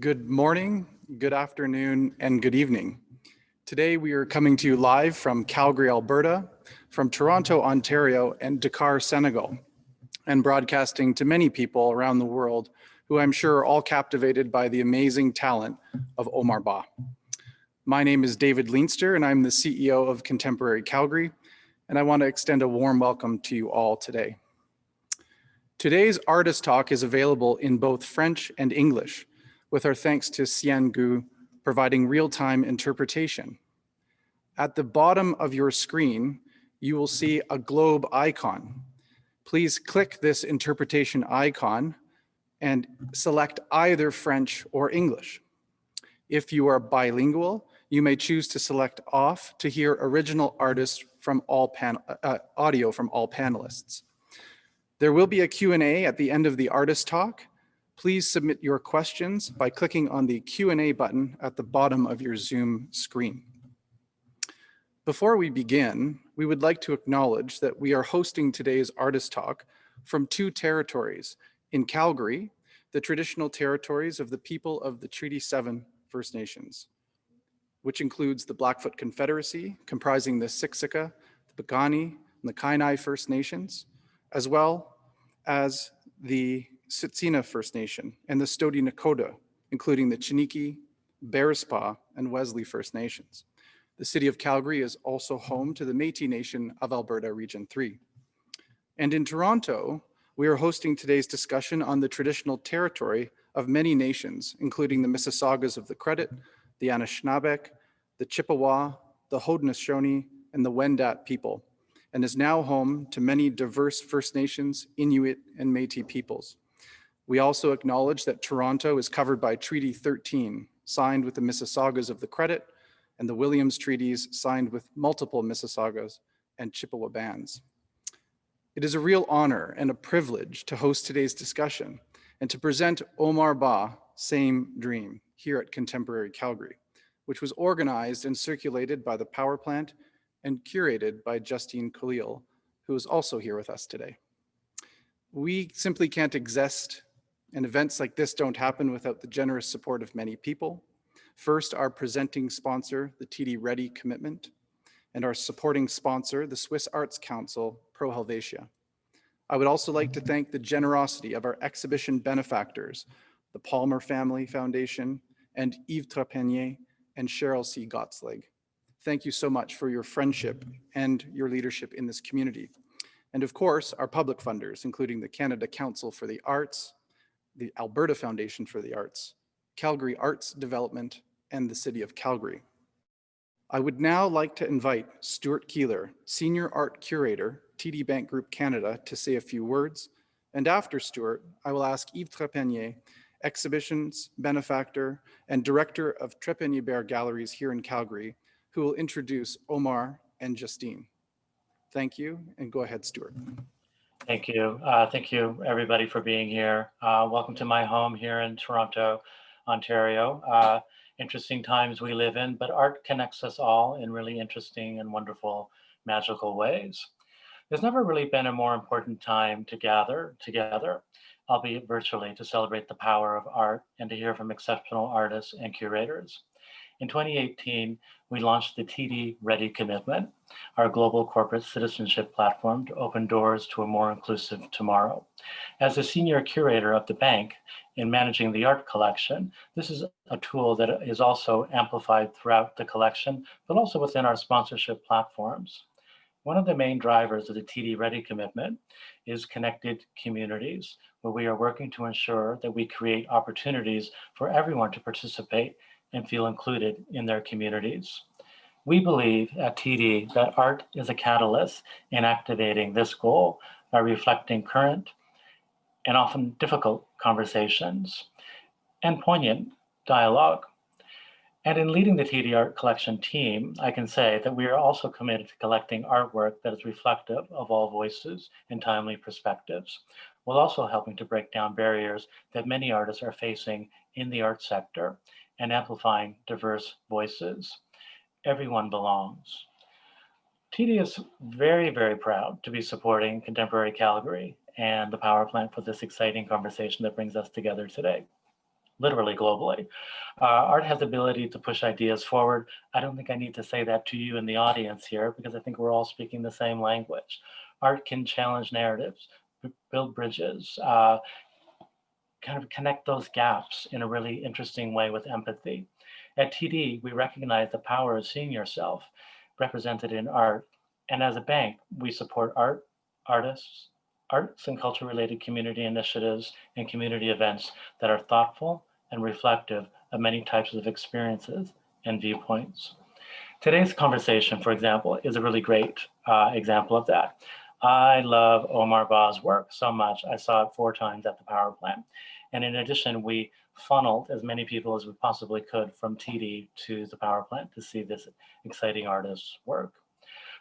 Good morning, good afternoon, and good evening. Today we are coming to you live from Calgary, Alberta, from Toronto, Ontario, and Dakar, Senegal, and broadcasting to many people around the world who I'm sure are all captivated by the amazing talent of Omar Ba. My name is David Leinster, and I'm the CEO of Contemporary Calgary, and I want to extend a warm welcome to you all today. Today's artist talk is available in both French and English, with our thanks to Xian Gu providing real-time interpretation. At the bottom of your screen, you will see a globe icon. Please click this interpretation icon and select either French or English. If you are bilingual, you may choose to select off to hear original artists from audio from all panelists. There will be a Q&A at the end of the artist talk. Please submit your questions by clicking on the Q&A button at the bottom of your Zoom screen. Before we begin, we would like to acknowledge that we are hosting today's artist talk from two territories. In Calgary, the traditional territories of the people of the Treaty 7 First Nations, which includes the Blackfoot Confederacy, comprising the Siksika, the Piikani, and the Kainai First Nations, as well as the Tsuut'ina First Nation and the Stoney Nakoda, including the Chiniki, Bearspaw, and Wesley First Nations. The city of Calgary is also home to the Métis Nation of Alberta Region 3. And in Toronto, we are hosting today's discussion on the traditional territory of many nations, including the Mississaugas of the Credit, the Anishinaabeg, the Chippewa, the Haudenosaunee, and the Wendat people, and is now home to many diverse First Nations, Inuit, and Métis peoples. We also acknowledge that Toronto is covered by Treaty 13, signed with the Mississaugas of the Credit, and the Williams Treaties signed with multiple Mississaugas and Chippewa bands. It is a real honor and a privilege to host today's discussion and to present Omar Ba, Same Dream, here at Contemporary Calgary, which was organized and circulated by the Power Plant and curated by Justine Khalil, who is also here with us today. We simply can't exist, and events like this don't happen without the generous support of many people. First, our presenting sponsor, the TD Ready Commitment, and our supporting sponsor, the Swiss Arts Council, Pro Helvetia. I would also like to thank the generosity of our exhibition benefactors, the Palmer Family Foundation, and Yves Trepanier and Cheryl C. Gottslig. Thank you so much for your friendship and your leadership in this community. And of course, our public funders, including the Canada Council for the Arts, the Alberta Foundation for the Arts, Calgary Arts Development, and the City of Calgary. I would now like to invite Stuart Keeler, Senior Art Curator, TD Bank Group Canada, to say a few words. And after Stuart, I will ask Yves Trepanier, Exhibitions Benefactor and Director of Trepanier Bear Galleries here in Calgary, who will introduce Omar and Justine. Thank you, and go ahead, Stuart. Thank you. Thank you, everybody, for being here. Welcome to my home here in Toronto, Ontario. Interesting times we live in, but art connects us all in really interesting and wonderful, magical ways. There's never really been a more important time to gather together, albeit virtually, to celebrate the power of art and to hear from exceptional artists and curators. In 2018, we launched the TD Ready Commitment, our global corporate citizenship platform to open doors to a more inclusive tomorrow. As a senior curator of the bank in managing the art collection, this is a tool that is also amplified throughout the collection, but also within our sponsorship platforms. One of the main drivers of the TD Ready Commitment is connected communities, where we are working to ensure that we create opportunities for everyone to participate and feel included in their communities. We believe at TD that art is a catalyst in activating this goal by reflecting current and often difficult conversations and poignant dialogue. And in leading the TD Art Collection team, I can say that we are also committed to collecting artwork that is reflective of all voices and timely perspectives, while also helping to break down barriers that many artists are facing in the art sector and amplifying diverse voices. Everyone belongs. TD is very, very proud to be supporting Contemporary Calgary and the Power Plant for this exciting conversation that brings us together today. literally globally. Art has the ability to push ideas forward. I don't think I need to say that to you in the audience here, because I think we're all speaking the same language. Art can challenge narratives, build bridges, kind of connect those gaps in a really interesting way with empathy. At TD, we recognize the power of seeing yourself represented in art. And as a bank, we support arts and culture-related community initiatives and community events that are thoughtful and reflective of many types of experiences and viewpoints. Today's conversation, for example, is a really great example of that. I love Omar Ba's work so much. I saw it 4 times at the power plant. And in addition, we funneled as many people as we possibly could from TD to the power plant to see this exciting artist's work.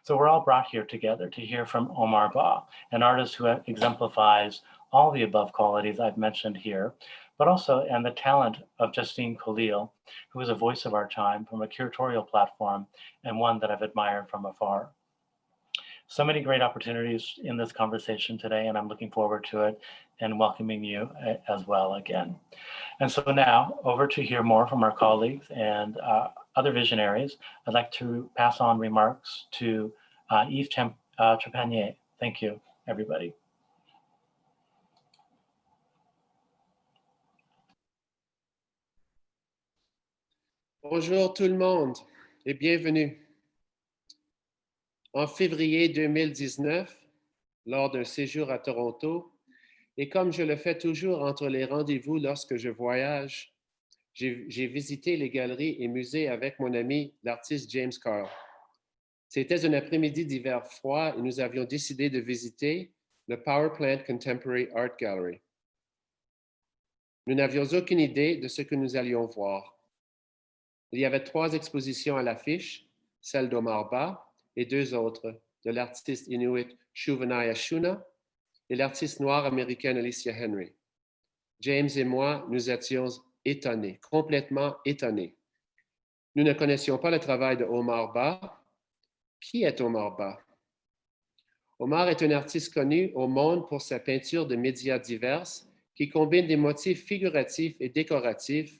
So we're all brought here together to hear from Omar Ba, an artist who exemplifies all the above qualities I've mentioned here, but also, and the talent of Justine Khalil, who is a voice of our time from a curatorial platform and one that I've admired from afar. So many great opportunities in this conversation today, and I'm looking forward to it and welcoming you as well again. And so now, over to hear more from our colleagues and other visionaries, I'd like to pass on remarks to Yves Trepanier. Thank you, everybody. Bonjour tout le monde et bienvenue. En février 2019, lors d'un séjour à Toronto, et comme je le fais toujours entre les rendez-vous lorsque je voyage, j'ai visité les galeries et musées avec mon ami, l'artiste James Carl. C'était un après-midi d'hiver froid et nous avions décidé de visiter le Power Plant Contemporary Art Gallery. Nous n'avions aucune idée de ce que nous allions voir. Il y avait 3 expositions à l'affiche, celle d'Omar Ba et 2 autres, de l'artiste inuit Shuvanya Shuna et l'artiste noire américaine Alicia Henry. James et moi, nous étions étonnés, complètement étonnés. Nous ne connaissions pas le travail de Omar Ba. Qui est Omar Ba? Omar est un artiste connu au monde pour sa peinture de médias diverses qui combine des motifs figuratifs et décoratifs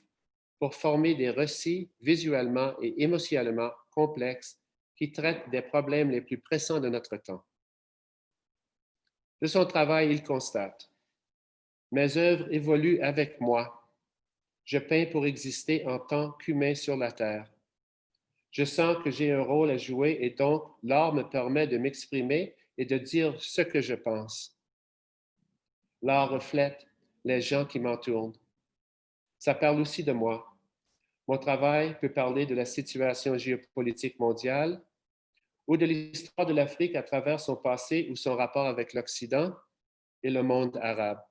pour former des récits visuellement et émotionnellement complexes qui traitent des problèmes les plus pressants de notre temps. De son travail, il constate: mes œuvres évoluent avec moi. Je peins pour exister en tant qu'humain sur la Terre. Je sens que j'ai un rôle à jouer et donc l'art me permet de m'exprimer et de dire ce que je pense. L'art reflète les gens qui m'entourent. Ça parle aussi de moi. Mon travail peut parler de la situation géopolitique mondiale ou de l'histoire de l'Afrique à travers son passé ou son rapport avec l'Occident et le monde arabe.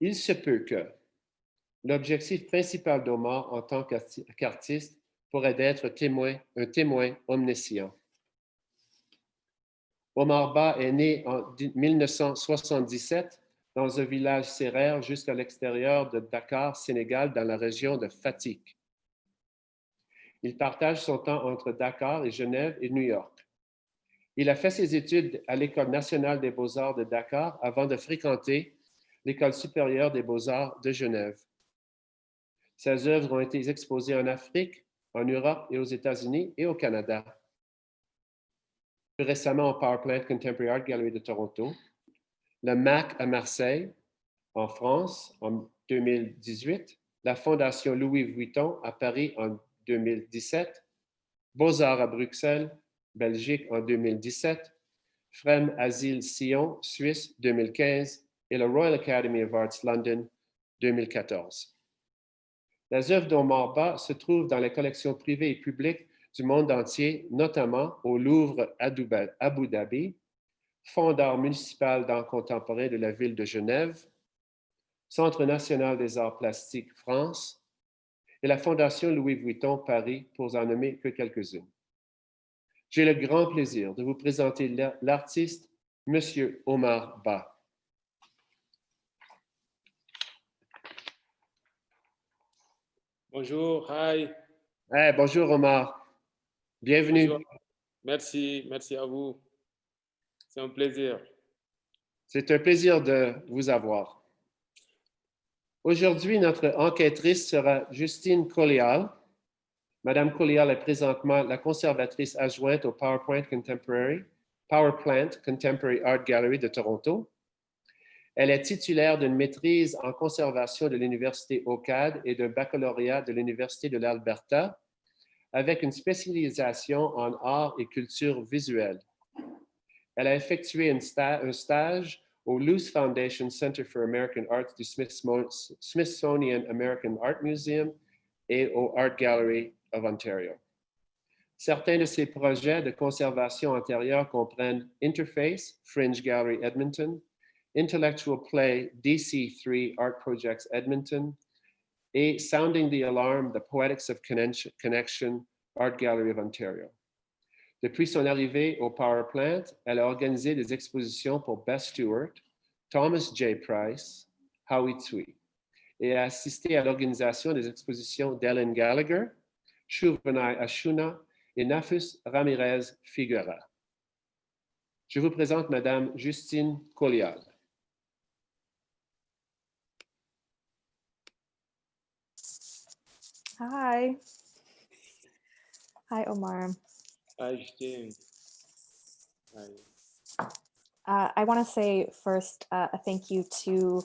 Il se peut que l'objectif principal d'Omar en tant qu'artiste pourrait être un témoin omniscient. Omar Ba est né en 1977 dans un village sérère juste à l'extérieur de Dakar, Sénégal, dans la région de Fatick. Il partage son temps entre Dakar et Genève et New York. Il a fait ses études à l'École nationale des beaux-arts de Dakar avant de fréquenter l'École supérieure des beaux-arts de Genève. Ses œuvres ont été exposées en Afrique, en Europe et aux États-Unis et au Canada. Plus récemment au Power Plant Contemporary Art Gallery de Toronto, le MAC à Marseille, en France en 2018, la Fondation Louis Vuitton à Paris en 2017, Beaux-Arts à Bruxelles, Belgique en 2017, Frem Asile Sion, Suisse 2015 et le Royal Academy of Arts London 2014. Les œuvres d'Omar Ba se trouvent dans les collections privées et publiques du monde entier, notamment au Louvre Abu Dhabi, Fonds d'art municipal d'art contemporain de la ville de Genève, Centre national des arts plastiques France et la Fondation Louis Vuitton Paris, pour en nommer que quelques-unes. J'ai le grand plaisir de vous présenter l'artiste Monsieur Omar Ba. Bonjour, hi. Hey, bonjour Omar, bienvenue. Bonjour. Merci à vous. C'est un plaisir. C'est un plaisir de vous avoir. Aujourd'hui, notre enquêtrice sera Justine Collial. Madame Collial est présentement la conservatrice adjointe au Power Plant Contemporary Art Gallery de Toronto. Elle est titulaire d'une maîtrise en conservation de l'Université OCAD et d'un baccalauréat de l'Université de l'Alberta, avec une spécialisation en art et culture visuelle. Elle a effectué un stage au Luce Foundation Center for American Arts du Smithsonian American Art Museum et au Art Gallery of Ontario. Certains de ses projets de conservation antérieure comprennent Interface, Fringe Gallery Edmonton, Intellectual Play, DC3 Art Projects Edmonton, et Sounding the Alarm, The Poetics of Connection, Art Gallery of Ontario. Depuis son arrivée au Power Plant, elle a organisé des expositions pour Beth Stewart, Thomas J. Price, Howie Tsui, et a assisté à l'organisation des expositions d'Ellen Gallagher, Shuvnai Ashuna et Nafus Ramirez Figuera. Je vous présente Madame Justine Collial. Hi. Hi, Omar. Hi, Justine. Hi. I want to say first a thank you to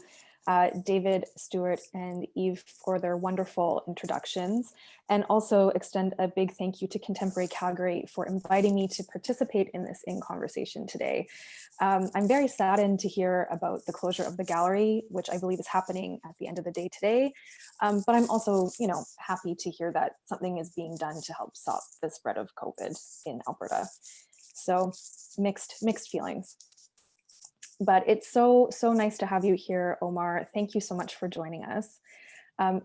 David, Stewart, and Eve for their wonderful introductions, and also extend a big thank you to Contemporary Calgary for inviting me to participate in this In Conversation today. I'm very saddened to hear about the closure of the gallery, which I believe is happening at the end of the day today. But I'm also, happy to hear that something is being done to help stop the spread of COVID in Alberta. So mixed feelings. But it's so nice to have you here, Omar. Thank you so much for joining us.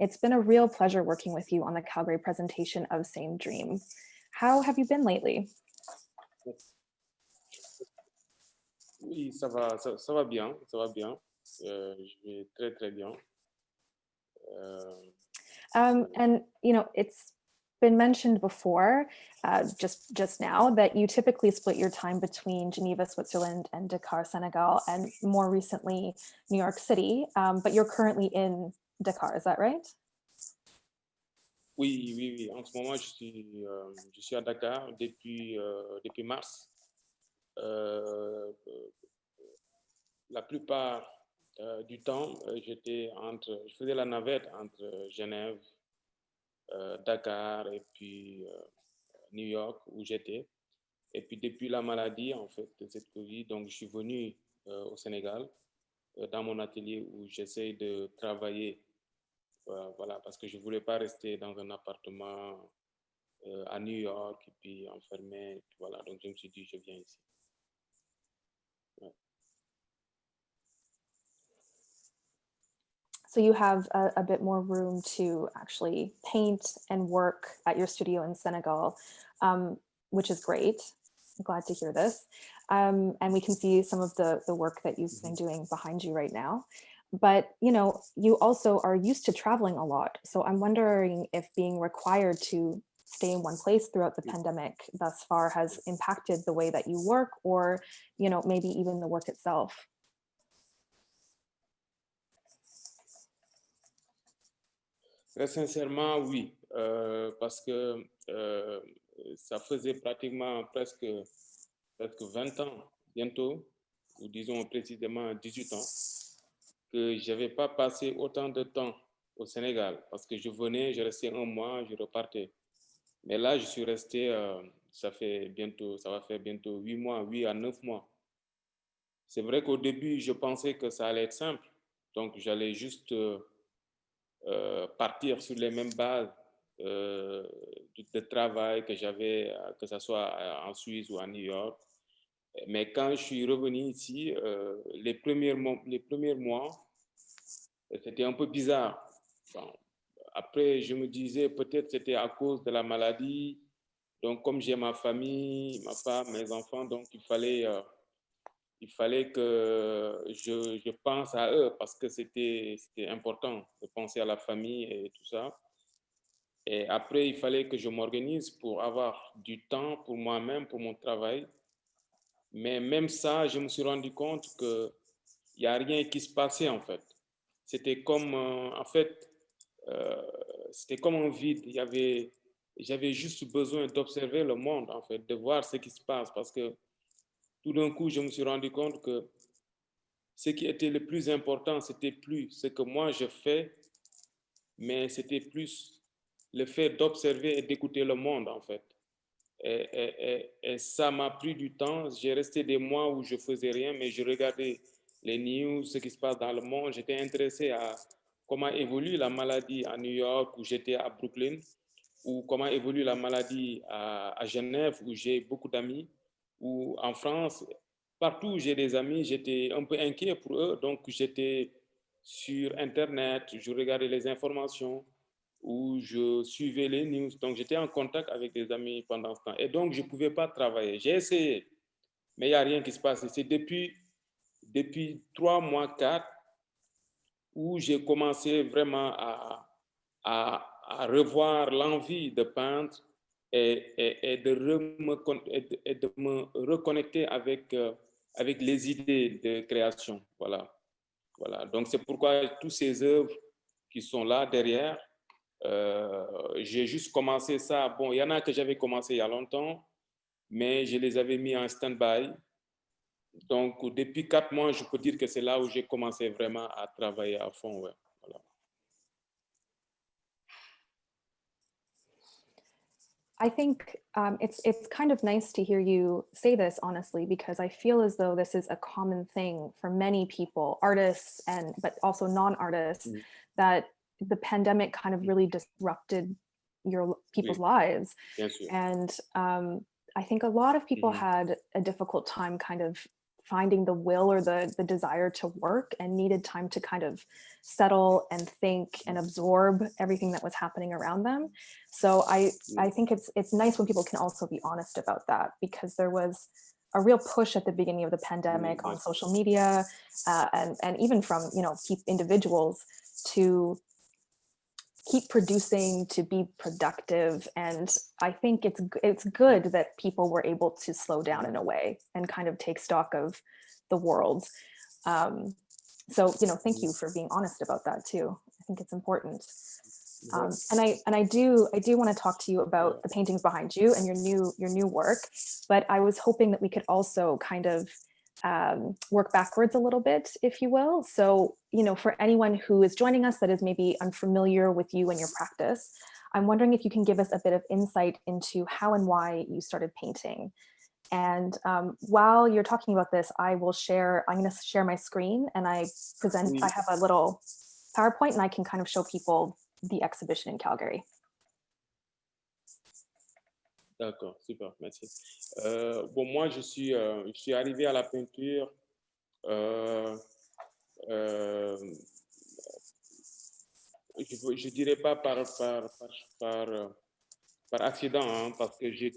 It's been a real pleasure working with you on the Calgary presentation of Same Dream. How have you been lately? Oui, ça va bien, ça va bien. Je vais très, très bien. And, it's been mentioned before, just now, that you typically split your time between Geneva, Switzerland, and Dakar, Senegal, and more recently, New York City, but you're currently in Dakar, is that right? Oui. En ce moment, je suis à Dakar depuis mars. La plupart du temps, je faisais la navette entre Genève, Dakar et puis New York où j'étais. Et puis depuis la maladie, en fait, de cette Covid, donc je suis venu au Sénégal dans mon atelier où j'essaie de travailler, voilà, parce que je ne voulais pas rester dans un appartement à New York et puis enfermé. Et puis voilà, donc je me suis dit, je viens ici. Ouais. So you have a bit more room to actually paint and work at your studio in Senegal, which is great. I'm glad to hear this. And we can see some of the work that you've been doing behind you right now. But, you also are used to traveling a lot. So I'm wondering if being required to stay in one place throughout the pandemic thus far has impacted the way that you work, or, maybe even the work itself. Très sincèrement, oui, parce que ça faisait pratiquement presque 20 ans, bientôt, ou disons précisément 18 ans, que je n'avais pas passé autant de temps au Sénégal, parce que je venais, je restais un mois, je repartais. Mais là, je suis resté, ça va faire bientôt 8 mois, 8 à 9 mois. C'est vrai qu'au début, je pensais que ça allait être simple, donc j'allais juste partir sur les mêmes bases de travail que j'avais, que ce soit en Suisse ou à New York. Mais quand je suis revenu ici, les premiers mois, c'était un peu bizarre. Bon, après, je me disais peut-être c'était à cause de la maladie. Donc, comme j'ai ma famille, ma femme, mes enfants, donc il fallait que je pense à eux parce que c'était important de penser à la famille et tout ça. Et après, il fallait que je m'organise pour avoir du temps pour moi-même, pour mon travail. Mais même ça, je me suis rendu compte qu'il n'y a rien qui se passait en fait. c'était comme, en fait, c'était comme un vide. J'avais juste besoin d'observer le monde, en fait, de voir ce qui se passe, parce que tout d'un coup, je me suis rendu compte que ce qui était le plus important, c'était plus ce que moi je fais, mais c'était plus le fait d'observer et d'écouter le monde, en fait. Et ça m'a pris du temps. J'ai resté des mois où je faisais rien, mais je regardais les news, ce qui se passe dans le monde. J'étais intéressé à comment évolue la maladie à New York, où j'étais à Brooklyn, ou comment évolue la maladie à Genève, où j'ai beaucoup d'amis, ou en France. Partout où j'ai des amis, j'étais un peu inquiet pour eux. Donc, j'étais sur Internet, je regardais les informations, où je suivais les news. Donc, j'étais en contact avec des amis pendant ce temps. Et donc, je ne pouvais pas travailler. J'ai essayé, mais il n'y a rien qui se passe. C'est depuis 3 mois, 4, où j'ai commencé vraiment à revoir l'envie de peindre et de me reconnecter avec les idées de création. Voilà. Voilà. Donc, c'est pourquoi toutes ces œuvres qui sont là derrière, j'ai juste commencé ça. Bon, il y en a que j'avais commencé il y a longtemps, mais je les avais mis en stand-by. Donc, depuis 4 mois, je peux dire que c'est là où j'ai commencé vraiment à travailler à fond. Ouais. Voilà. I think it's kind of nice to hear you say this, honestly, because I feel as though this is a common thing for many people, artists but also non-artists, that the pandemic kind of really disrupted people's lives. Bien sûr. And I think a lot of people had a difficult time kind of finding the will or the desire to work, and needed time to kind of settle and think and absorb everything that was happening around them. So I think it's nice when people can also be honest about that, because there was a real push at the beginning of the pandemic on social media, and even from individuals to keep producing, to be productive. And I think it's good that people were able to slow down in a way and kind of take stock of the world. So thank you for being honest about that too. I think it's important. And I do want to talk to you about the paintings behind you and your new work, but I was hoping that we could also kind of work backwards a little bit, if you will. So, for anyone who is joining us that is maybe unfamiliar with you and your practice, I'm wondering if you can give us a bit of insight into how and why you started painting. And while you're talking about this, I'm going to share my screen, and I have a little PowerPoint, and I can kind of show people the exhibition in Calgary. D'accord, super, merci. Bon, moi, je suis arrivé à la peinture je dirais pas par accident, hein, parce que je me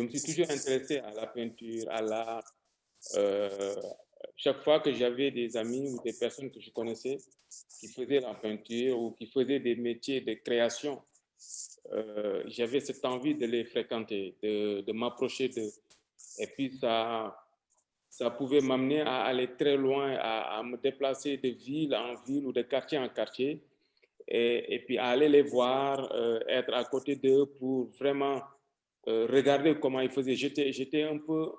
suis toujours intéressé à la peinture, à l'art. Chaque fois que j'avais des amis ou des personnes que je connaissais qui faisaient la peinture ou qui faisaient des métiers de création, j'avais cette envie de les fréquenter, de m'approcher d'eux. Et puis ça pouvait m'amener à aller très loin, à me déplacer de ville en ville ou de quartier en quartier, et puis à aller les voir, être à côté d'eux pour vraiment regarder comment ils faisaient. J'étais un peu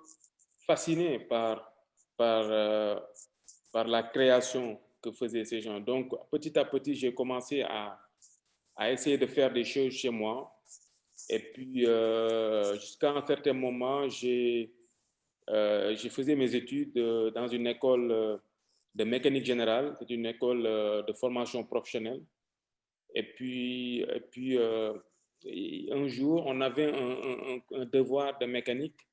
fasciné par la création que faisaient ces gens. Donc, petit à petit, j'ai commencé à essayer de faire des choses chez moi. Et puis, jusqu'à un certain moment, j'ai faisais mes études dans une école de mécanique générale. C'est une école de formation professionnelle. Et puis un jour, on avait un devoir de mécanique.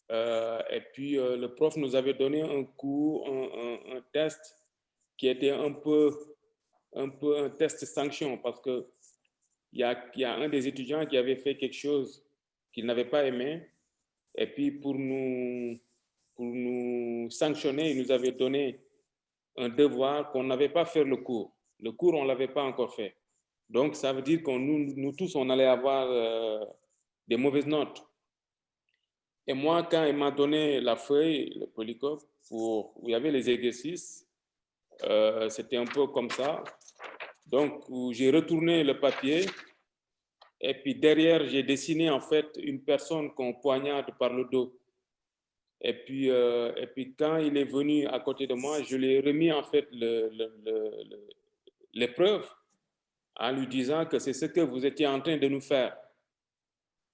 Et puis, le prof nous avait donné un cours, un test qui était un peu un test sanction, parce qu'il y a un des étudiants qui avait fait quelque chose qu'il n'avait pas aimé. Et puis, pour nous sanctionner, il nous avait donné un devoir qu'on n'avait pas fait le cours. Le cours, on ne l'avait pas encore fait. Donc, ça veut dire que nous tous, on allait avoir des mauvaises notes. Et moi, quand il m'a donné la feuille, le polycope, où il y avait les exercices, C'était un peu comme ça. Donc, j'ai retourné le papier et puis derrière, j'ai dessiné en fait une personne qu'on poignarde par le dos. Et puis quand il est venu à côté de moi, je lui ai remis en fait l'épreuve en lui disant que c'est ce que vous étiez en train de nous faire.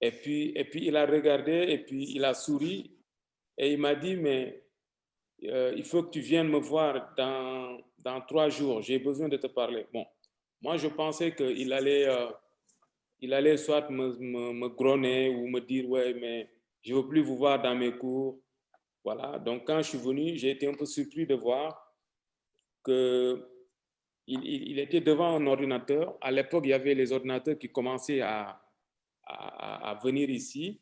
Et puis il a regardé et puis il a souri et il m'a dit, mais il faut que tu viennes me voir dans 3 jours, j'ai besoin de te parler. Bon, moi je pensais qu'il allait soit me grogner ou me dire, ouais, mais je ne veux plus vous voir dans mes cours. Voilà, donc quand je suis venu, j'ai été un peu surpris de voir qu'il était devant un ordinateur. À l'époque, il y avait les ordinateurs qui commençaient à venir ici.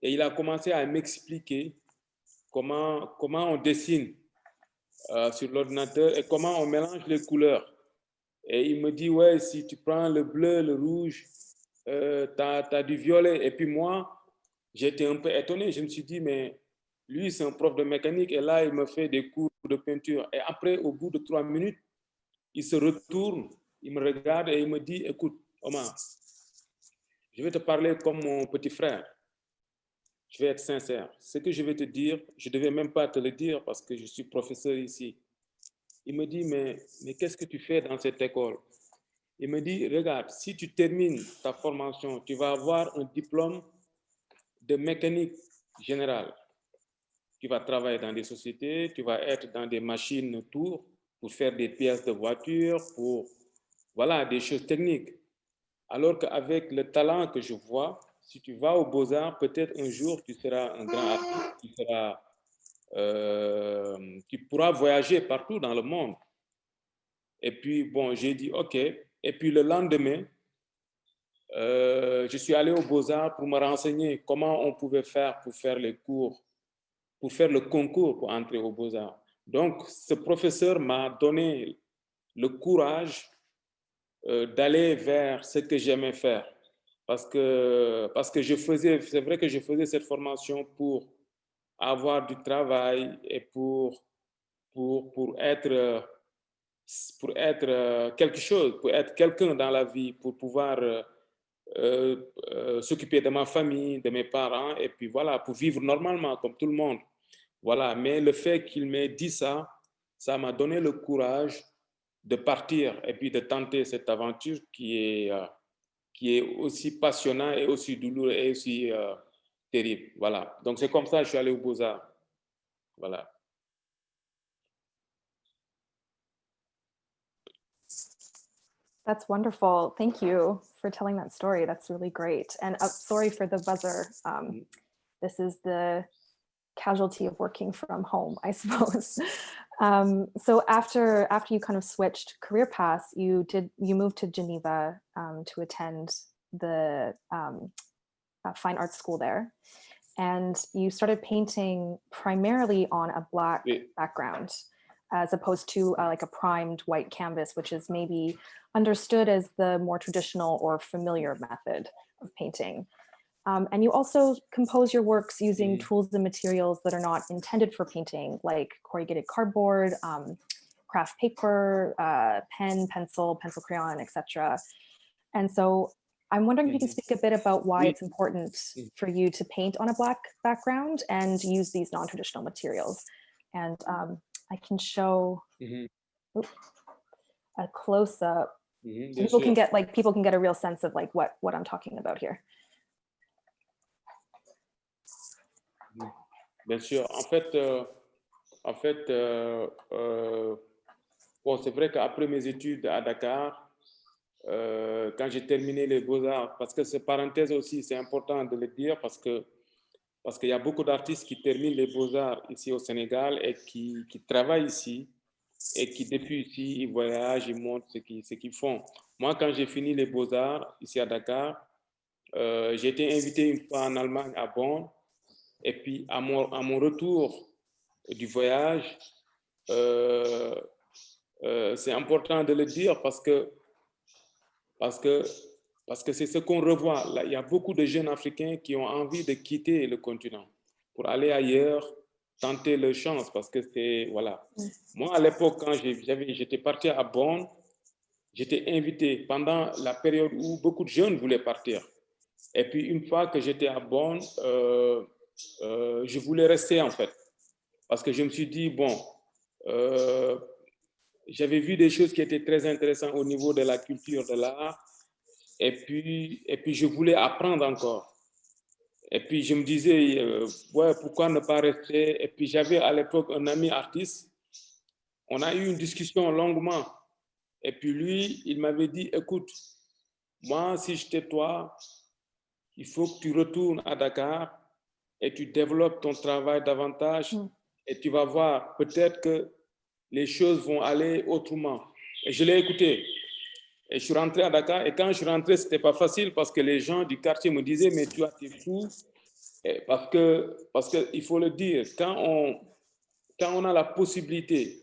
Et il a commencé à m'expliquer comment on dessine sur l'ordinateur et comment on mélange les couleurs. Et il me dit, ouais, si tu prends le bleu, le rouge, tu as du violet. Et puis moi, j'étais un peu étonné. Je me suis dit, mais lui, c'est un prof de mécanique et là, il me fait des cours de peinture. Et après, au bout de 3 minutes, il se retourne, il me regarde et il me dit, écoute, Omar, je vais te parler comme mon petit frère. Je vais être sincère. Ce que je vais te dire, je ne devais même pas te le dire parce que je suis professeur ici. Il me dit, mais qu'est-ce que tu fais dans cette école? Il me dit, regarde, si tu termines ta formation, tu vas avoir un diplôme de mécanique générale. Tu vas travailler dans des sociétés, tu vas être dans des machines autour pour faire des pièces de voiture, pour, voilà, des choses techniques. Alors qu'avec le talent que je vois, si tu vas aux Beaux-Arts, peut-être un jour, tu seras un grand artiste, tu pourras voyager partout dans le monde. Et puis, bon, j'ai dit, OK. Et puis, le lendemain, je suis allé aux Beaux-Arts pour me renseigner comment on pouvait faire pour faire les cours, pour faire le concours pour entrer aux Beaux-Arts. Donc, ce professeur m'a donné le courage d'aller vers ce que j'aimais faire. Parce que c'est vrai que je faisais cette formation pour avoir du travail et pour être quelque chose, pour être quelqu'un dans la vie, pour pouvoir s'occuper de ma famille, de mes parents, et puis voilà, pour vivre normalement comme tout le monde. Voilà, mais le fait qu'il m'ait dit ça, ça m'a donné le courage de partir et puis de tenter cette aventure qui est aussi passionnante et aussi douloureuse et aussi terrible. Voilà, donc c'est comme ça que je suis allé aux Beaux-Arts. Voilà. That's wonderful. Thank you for telling that story. That's really great. And sorry for the buzzer. This is the casualty of working from home, I suppose. So after you kind of switched career paths, you moved to Geneva to attend the fine arts school there, and you started painting primarily on a black background, as opposed to like a primed white canvas, which is maybe understood as the more traditional or familiar method of painting. And you also compose your works using tools and materials that are not intended for painting, like corrugated cardboard, craft paper, pen, pencil crayon, etc. And so I'm wondering if you can speak a bit about why it's important for you to paint on a black background and use these non-traditional materials. And I can show a close-up. People can get a real sense of like what I'm talking about here. Bien sûr. En fait, bon, c'est vrai qu'après mes études à Dakar, quand j'ai terminé les Beaux-Arts, parce que c'est parenthèse aussi, c'est important de le dire parce qu'il y a beaucoup d'artistes qui terminent les Beaux-Arts ici au Sénégal et qui travaillent ici et qui depuis ici, ils voyagent, ils montrent ce qu'ils font. Moi, quand j'ai fini les Beaux-Arts ici à Dakar, j'ai été invité une fois en Allemagne à Bonn. Et puis, à mon retour du voyage, c'est important de le dire parce que c'est ce qu'on revoit. Là, il y a beaucoup de jeunes Africains qui ont envie de quitter le continent pour aller ailleurs, tenter leur chance parce que c'est, voilà. Moi, à l'époque, quand j'étais parti à Bonn, j'étais invité pendant la période où beaucoup de jeunes voulaient partir. Et puis, une fois que j'étais à Bonn, je voulais rester en fait. Parce que je me suis dit, bon, j'avais vu des choses qui étaient très intéressantes au niveau de la culture, de l'art. Et puis, je voulais apprendre encore. Et puis, je me disais, ouais, pourquoi ne pas rester? Et puis, j'avais à l'époque un ami artiste. On a eu une discussion longuement. Et puis, lui, il m'avait dit, écoute, moi, si j'étais toi, il faut que tu retournes à Dakar et tu développes ton travail davantage et tu vas voir, peut-être que les choses vont aller autrement. Et je l'ai écouté. Et je suis rentré à Dakar. Et quand je suis rentré, ce n'était pas facile parce que les gens du quartier me disaient, mais tu es fou. Et parce que il faut le dire, quand on a la possibilité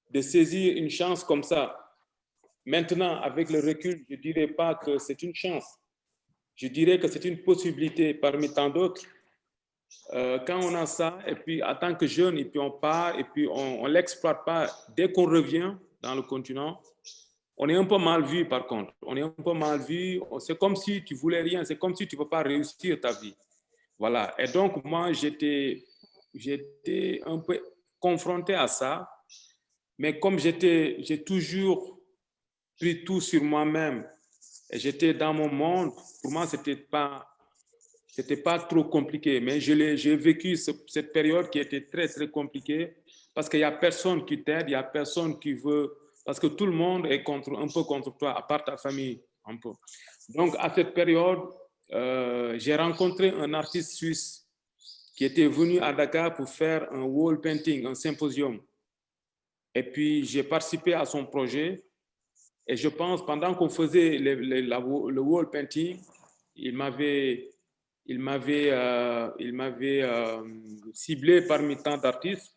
de saisir une chance comme ça, maintenant, avec le recul, je ne dirais pas que c'est une chance. Je dirais que c'est une possibilité parmi tant d'autres. Quand on a ça, et puis en tant que jeune, et puis on part, et puis on ne l'exploite pas, dès qu'on revient dans le continent, on est un peu mal vu par contre. On est un peu mal vu. C'est comme si tu voulais rien. C'est comme si tu ne peux pas réussir ta vie. Voilà. Et donc, moi, j'étais un peu confronté à ça. Mais comme j'ai toujours pris tout sur moi-même et j'étais dans mon monde, pour moi, c'était pas trop compliqué. Mais j'ai vécu cette période qui était très, très compliquée parce qu'il n'y a personne qui t'aide, il n'y a personne qui veut, parce que tout le monde est un peu contre toi, à part ta famille, un peu. Donc, à cette période, j'ai rencontré un artiste suisse qui était venu à Dakar pour faire un wall painting, un symposium. Et puis, j'ai participé à son projet. Et je pense, pendant qu'on faisait le wall painting, il m'avait ciblé parmi tant d'artistes.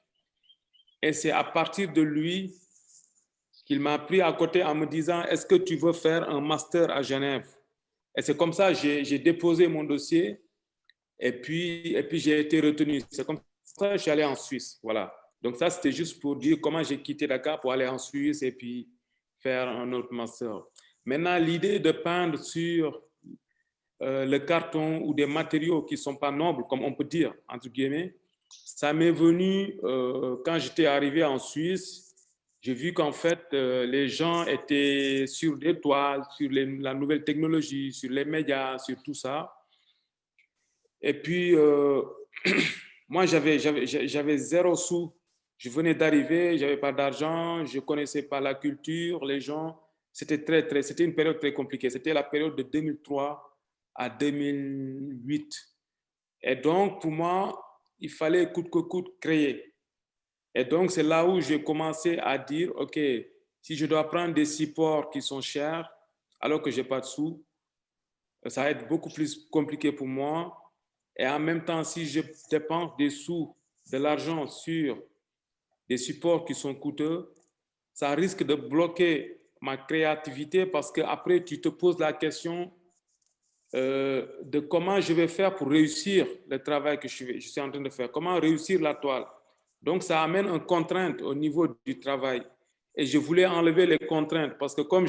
Et c'est à partir de lui qu'il m'a pris à côté en me disant, est-ce que tu veux faire un master à Genève? Et c'est comme ça que j'ai déposé mon dossier et puis j'ai été retenu. C'est comme ça que je suis allé en Suisse. Voilà. Donc ça, c'était juste pour dire comment j'ai quitté Dakar pour aller en Suisse et puis faire un autre master. Maintenant, l'idée de peindre sur le carton ou des matériaux qui ne sont pas nobles, comme on peut dire, entre guillemets, ça m'est venu quand j'étais arrivé en Suisse. J'ai vu qu'en fait, les gens étaient sur des toiles, sur la nouvelle technologie, sur les médias, sur tout ça. Et puis, moi, j'avais 0 sous. Je venais d'arriver, je n'avais pas d'argent, je ne connaissais pas la culture, les gens. C'était une période très compliquée. C'était la période de 2003 à 2008. Et donc, pour moi, il fallait coûte que coûte créer. Et donc, c'est là où j'ai commencé à dire, OK, si je dois prendre des supports qui sont chers, alors que je n'ai pas de sous, ça va être beaucoup plus compliqué pour moi. Et en même temps, si je dépense des sous, de l'argent sur des supports qui sont coûteux, ça risque de bloquer ma créativité parce qu'après, tu te poses la question de comment je vais faire pour réussir le travail que je suis en train de faire, comment réussir la toile. Donc, ça amène une contrainte au niveau du travail. Et je voulais enlever les contraintes parce que comme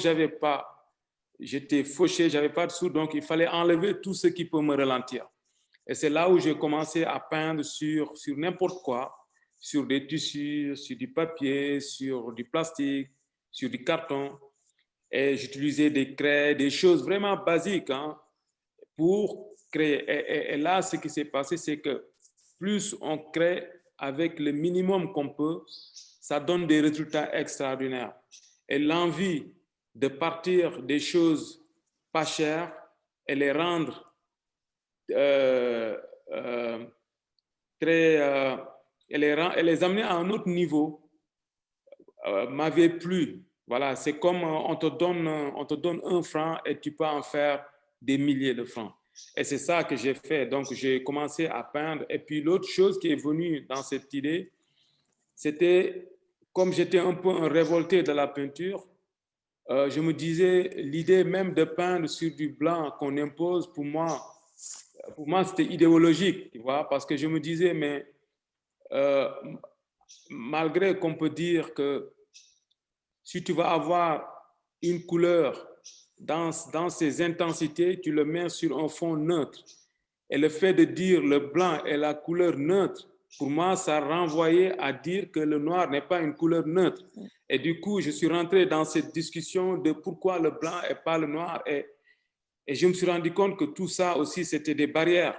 j'étais fauché, je n'avais pas de sous, donc il fallait enlever tout ce qui peut me ralentir. Et c'est là où j'ai commencé à peindre sur n'importe quoi, sur des tissus, sur du papier, sur du plastique, sur du carton. Et j'utilisais des craies, des choses vraiment basiques pour créer. Et là, ce qui s'est passé, c'est que plus on crée avec le minimum qu'on peut, ça donne des résultats extraordinaires. Et l'envie de partir des choses pas chères et les rendre et les amener à un autre niveau m'avait plu. Voilà, c'est comme on te donne 1 franc et tu peux en faire des milliers de francs. Et c'est ça que j'ai fait. Donc, j'ai commencé à peindre. Et puis, l'autre chose qui est venue dans cette idée, c'était, comme j'étais un peu un révolté de la peinture, je me disais, l'idée même de peindre sur du blanc qu'on impose, pour moi, c'était idéologique, tu vois, parce que je me disais, mais malgré qu'on peut dire que si tu vas avoir une couleur dans ses intensités, tu le mets sur un fond neutre. Et le fait de dire le blanc est la couleur neutre, pour moi, ça renvoyait à dire que le noir n'est pas une couleur neutre. Et du coup, je suis rentré dans cette discussion de pourquoi le blanc et pas le noir. Et je me suis rendu compte que tout ça aussi, c'était des barrières.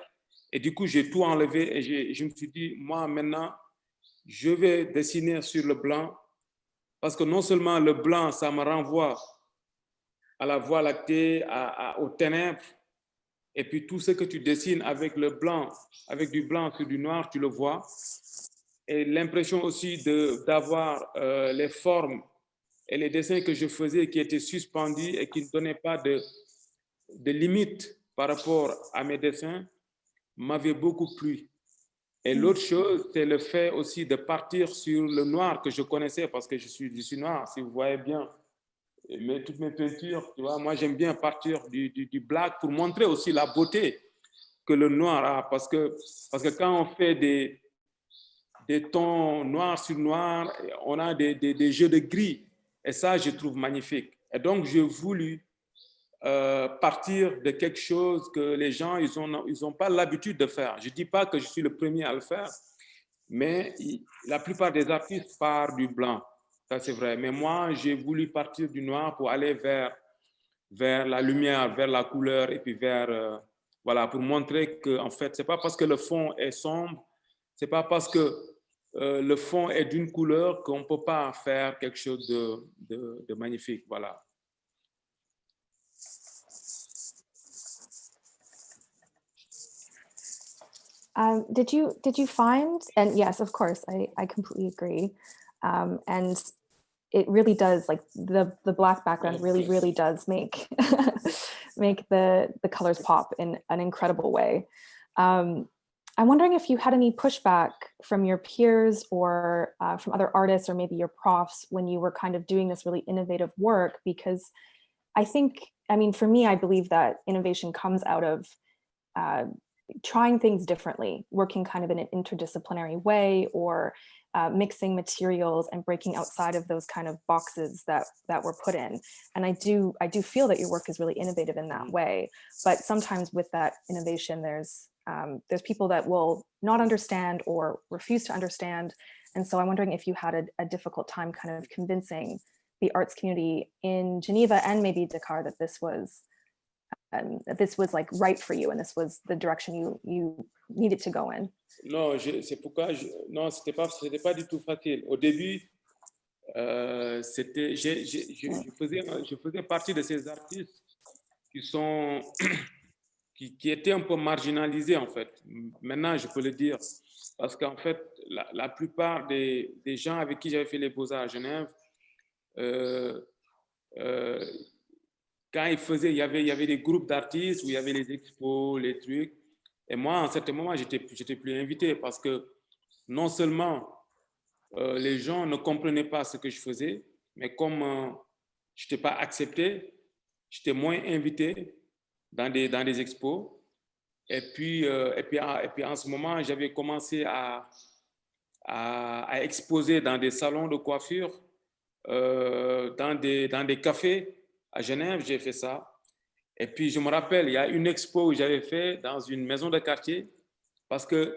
Et du coup, j'ai tout enlevé et je me suis dit, moi, maintenant, je vais dessiner sur le blanc parce que non seulement le blanc, ça me renvoie à la voie lactée, aux ténèbres, et puis tout ce que tu dessines avec le blanc, avec du blanc sur du noir, tu le vois. Et l'impression aussi d'avoir les formes et les dessins que je faisais qui étaient suspendus et qui ne donnaient pas de limites par rapport à mes dessins m'avait beaucoup plu. Et l'autre chose, c'est le fait aussi de partir sur le noir que je connaissais parce que je suis noir, si vous voyez bien. Mais toutes mes peintures, tu vois, moi j'aime bien partir du black pour montrer aussi la beauté que le noir a. Parce que quand on fait des tons noir sur noir, on a des jeux de gris. Et ça, je trouve magnifique. Et donc, j'ai voulu partir de quelque chose que les gens, ils ont pas l'habitude de faire. Je ne dis pas que je suis le premier à le faire, mais la plupart des artistes partent du blanc. Ça, c'est vrai. Mais moi, j'ai voulu partir du noir pour aller vers la lumière, vers la couleur et puis vers, voilà, pour montrer que, en fait, c'est pas parce que le fond est sombre, c'est pas parce que le fond est d'une couleur qu'on peut pas faire quelque chose de magnifique. Voilà. Did you find, and yes, of course, I completely agree. And it really does, like the black background really does make make the colors pop in an incredible way. I'm wondering if you had any pushback from your peers or from other artists or maybe your profs when you were kind of doing this really innovative work, because I think, I mean, for me, I believe that innovation comes out of trying things differently, working kind of in an interdisciplinary way, or mixing materials and breaking outside of those kind of boxes that were put in. And I do feel that your work is really innovative in that way. But sometimes with that innovation, there's people that will not understand or refuse to understand. And so I'm wondering if you had a difficult time kind of convincing the arts community in Geneva and maybe Dakar that this was like right for you and this was the direction you needed to go in. Non, c'est pourquoi non, c'était pas du tout facile. Au début, je faisais partie de ces artistes qui étaient un peu marginalisés en fait. Maintenant, je peux le dire parce qu'en fait, la plupart des gens avec qui j'avais fait les Beaux-Arts à Genève, quand ils faisaient, il y avait des groupes d'artistes où il y avait les expos, les trucs. Et moi, à un certain moment, j'étais plus invité parce que non seulement les gens ne comprenaient pas ce que je faisais, mais comme je n'étais pas accepté, j'étais moins invité dans des expos. Et puis en ce moment, j'avais commencé à exposer dans des salons de coiffure, dans des cafés. À Genève, j'ai fait ça. Et puis, je me rappelle, il y a une expo que j'avais fait dans une maison de quartier parce que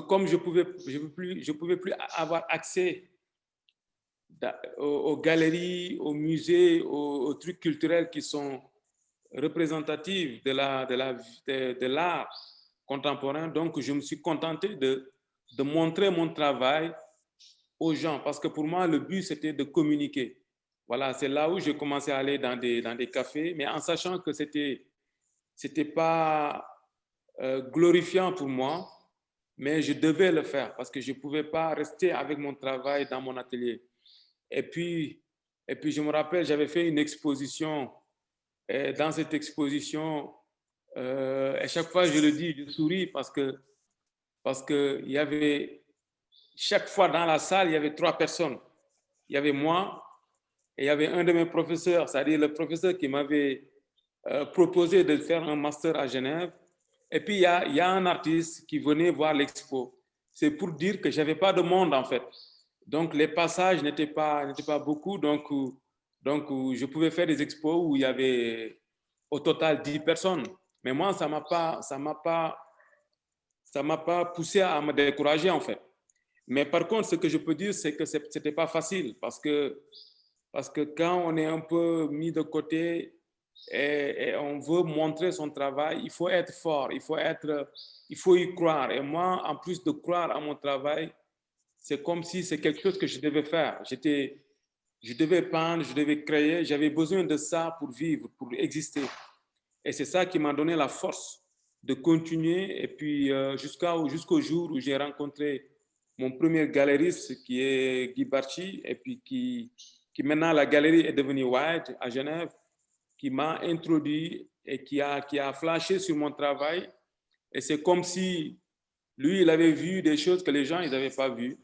comme je pouvais plus avoir accès aux galeries, aux musées, aux trucs culturels qui sont représentatifs de l'art contemporain. Donc, je me suis contenté de montrer mon travail aux gens parce que pour moi, le but, c'était de communiquer. Voilà, c'est là où j'ai commencé à aller dans des cafés, mais en sachant que c'était pas glorifiant pour moi, mais je devais le faire parce que je ne pouvais pas rester avec mon travail dans mon atelier. Et puis je me rappelle, j'avais fait une exposition. Et dans cette exposition, à chaque fois, je le dis, je souris parce que il y avait, chaque fois dans la salle, il y avait 3 personnes. Il y avait moi, et il y avait un de mes professeurs, c'est-à-dire le professeur qui m'avait proposé de faire un master à Genève. Et puis, il y a un artiste qui venait voir l'expo. c'est pour dire que je n'avais pas de monde, en fait. Donc, les passages n'étaient pas beaucoup. Donc, je pouvais faire des expos où il y avait au total 10 personnes. Mais moi, ça m'a pas poussé à me décourager, en fait. Mais par contre, ce que je peux dire, c'est que ce n'était pas facile parce que quand on est un peu mis de côté et on veut montrer son travail, il faut être fort, il faut y croire. Et moi, en plus de croire à mon travail, c'est comme si c'est quelque chose que je devais faire. Je devais peindre, je devais créer, j'avais besoin de ça pour vivre, pour exister. Et c'est ça qui m'a donné la force de continuer. Et puis, jusqu'au jour où j'ai rencontré mon premier galeriste, qui est Guy Barchi, et puis qui maintenant, la galerie est devenue White à Genève, qui m'a introduit et qui a flashé sur mon travail. Et c'est comme si lui, il avait vu des choses que les gens, ils n'avaient pas vues.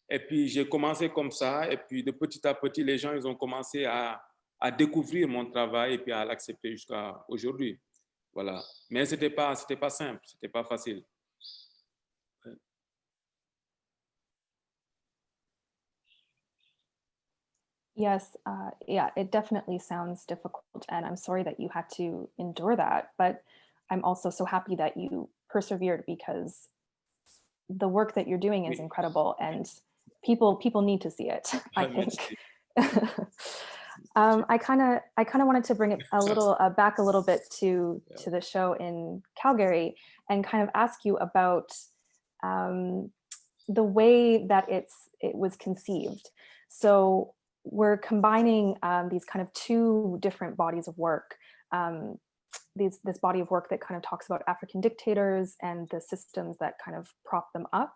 Et puis, j'ai commencé comme ça. Et puis, de petit à petit, les gens, ils ont commencé à découvrir mon travail et puis à l'accepter jusqu'à aujourd'hui. Voilà. Mais c'était pas simple, c'était pas facile. Yes, yeah, it definitely sounds difficult, and I'm sorry that you had to endure that, but I'm also so happy that you persevered because the work that you're doing is Oui. incredible, and people need to see it, I think. I kind of wanted to bring it a little back a little bit to the show in Calgary and kind of ask you about the way that it was conceived. So we're combining these kind of two different bodies of work. This body of work that kind of talks about African dictators and the systems that kind of prop them up.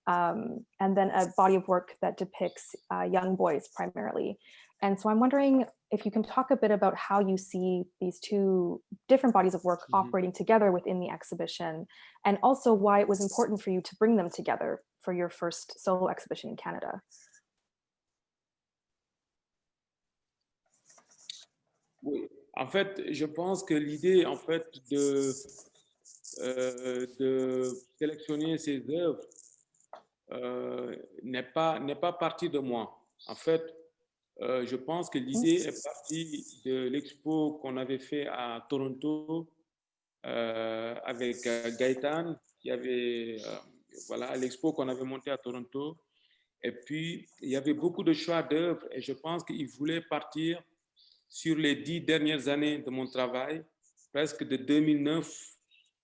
And then a body of work that depicts young boys primarily. And so I'm wondering if you can talk a bit about how you see these two different bodies of work operating together within the exhibition, and also why it was important for you to bring them together for your first solo exhibition in Canada. Oui. En fait, je pense que l'idée, en fait, de sélectionner ces œuvres n'est pas partie de moi. En fait, je pense que l'idée est partie de l'expo qu'on avait fait à Toronto avec Gaëtan, qui avait, voilà, l'expo qu'on avait montée à Toronto. Et puis, il y avait beaucoup de choix d'œuvres et je pense qu'il voulait partir sur les 10 dernières années de mon travail, presque de 2009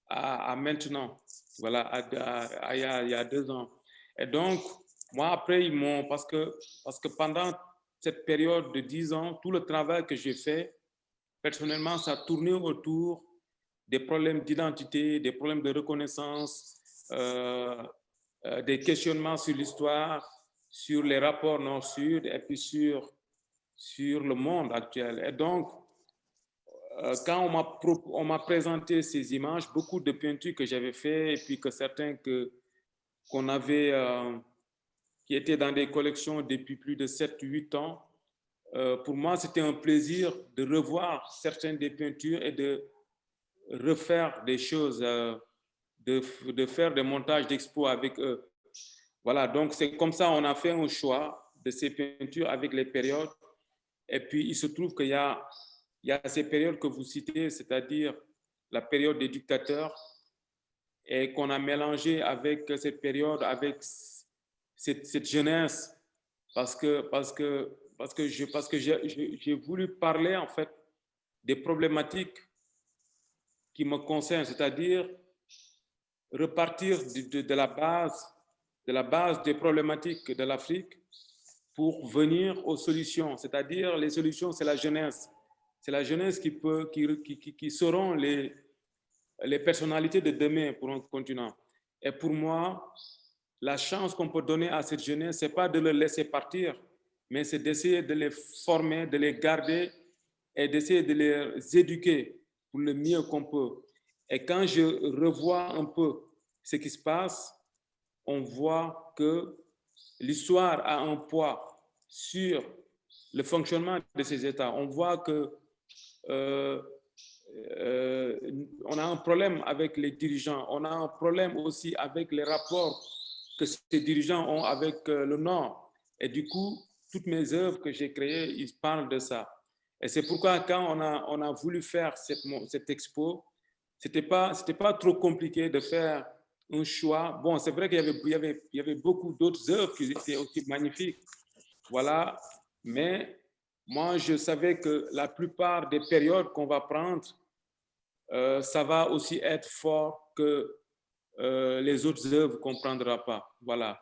à maintenant, voilà, il y a 2 ans. Et donc, moi, après, ils m'ont, parce que pendant cette période de 10 ans, tout le travail que j'ai fait, personnellement, ça tournait autour des problèmes d'identité, des problèmes de reconnaissance, des questionnements sur l'histoire, sur les rapports nord-sud et puis sur le monde actuel. Et donc, quand on m'a présenté ces images, beaucoup de peintures que j'avais fait et puis que certains qu'on avait, qui étaient dans des collections depuis plus de 7-8 ans, pour moi, c'était un plaisir de revoir certaines des peintures et de refaire des choses, de faire des montages d'expos avec eux. Voilà, donc c'est comme ça on a fait un choix de ces peintures avec les périodes. Et puis, il se trouve qu'il y a ces périodes que vous citez, c'est-à-dire la période des dictateurs, et qu'on a mélangé avec cette période, avec cette jeunesse, parce que j'ai voulu parler, en fait, des problématiques qui me concernent, c'est-à-dire repartir de la base des problématiques de l'Afrique pour venir aux solutions, c'est-à-dire les solutions, c'est la jeunesse. C'est la jeunesse qui seront les personnalités de demain pour un continent. Et pour moi, la chance qu'on peut donner à cette jeunesse, c'est pas de les laisser partir, mais c'est d'essayer de les former, de les garder et d'essayer de les éduquer pour le mieux qu'on peut. Et quand je revois un peu ce qui se passe, on voit que l'histoire a un poids sur le fonctionnement de ces États. On voit que on a un problème avec les dirigeants, on a un problème aussi avec les rapports que ces dirigeants ont avec le Nord. Et du coup, toutes mes œuvres que j'ai créées, ils parlent de ça. Et c'est pourquoi quand on a voulu faire cette expo, c'était pas trop compliqué de faire un choix. Bon, c'est vrai qu'il y avait beaucoup d'autres œuvres qui étaient aussi magnifiques. Voilà. Mais moi, je savais que la plupart des périodes qu'on va prendre, ça va aussi être fort que les autres œuvres qu'on ne prendra pas. Voilà.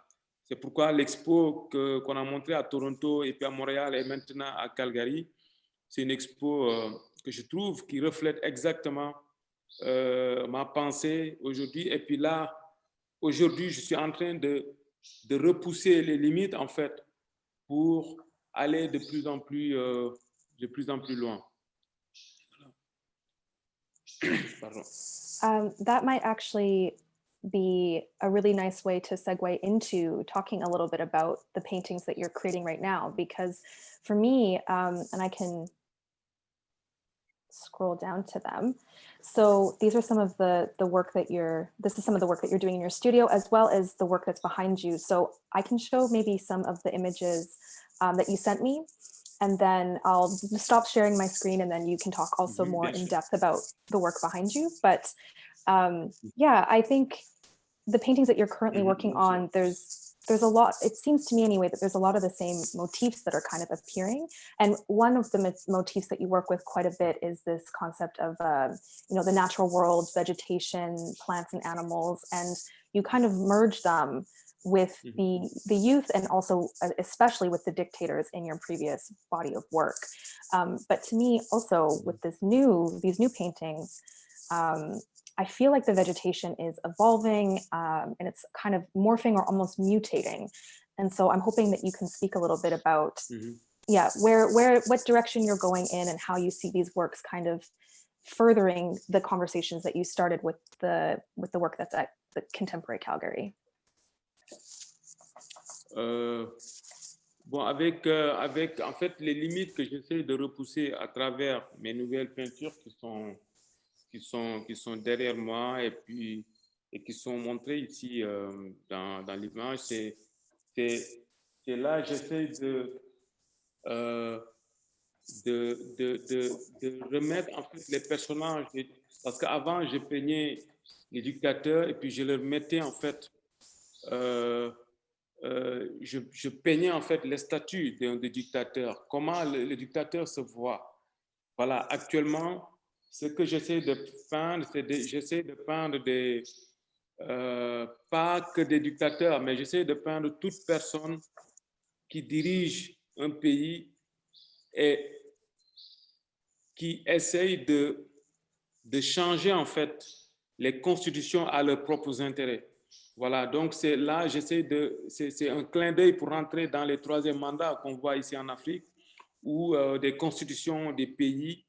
C'est pourquoi l'expo qu'on a montrée à Toronto et puis à Montréal et maintenant à Calgary, c'est une expo que je trouve qui reflète exactement ma pensée aujourd'hui. Et puis là, aujourd'hui, je suis en train de repousser les limites, en fait, pour aller de plus en plus loin. That might actually be a really nice way to segue into talking a little bit about the paintings that you're creating right now, because for me, and I can scroll down to them. So these are some of the work that this is some of the work that you're doing in your studio, as well as the work that's behind you. So I can show maybe some of the images that you sent me, and then I'll stop sharing my screen, and then you can talk also more in depth about the work behind you. But yeah, I think the paintings that you're currently working on, there's a lot, it seems to me anyway, that there's a lot of the same motifs that are kind of appearing. And one of the motifs that you work with quite a bit is this concept of, you know, the natural world, vegetation, plants and animals, and you kind of merge them with the youth and also especially with the dictators in your previous body of work. But to me also with these new paintings, I feel like the vegetation is evolving and it's kind of morphing or almost mutating. And so I'm hoping that you can speak a little bit about, yeah, what direction you're going in and how you see these works kind of furthering the conversations that you started with the work that's at the Contemporary Calgary. Bon, avec en fait les limites que j'essaie de repousser à travers mes nouvelles peintures qui sont derrière moi et qui sont montrées ici dans l'image, c'est là j'essaie de remettre en fait les personnages, parce qu'avant je peignais les dictateurs et puis je leur mettais en fait je peignais en fait les statuts des dictateurs, comment le dictateur se voit. Voilà, actuellement, ce que j'essaie de peindre, j'essaie de peindre pas que des dictateurs, mais j'essaie de peindre toute personne qui dirige un pays et qui essaye de changer en fait les constitutions à leurs propres intérêts. Voilà, donc c'est là, c'est un clin d'œil pour rentrer dans les troisièmes mandats qu'on voit ici en Afrique, ou des constitutions des pays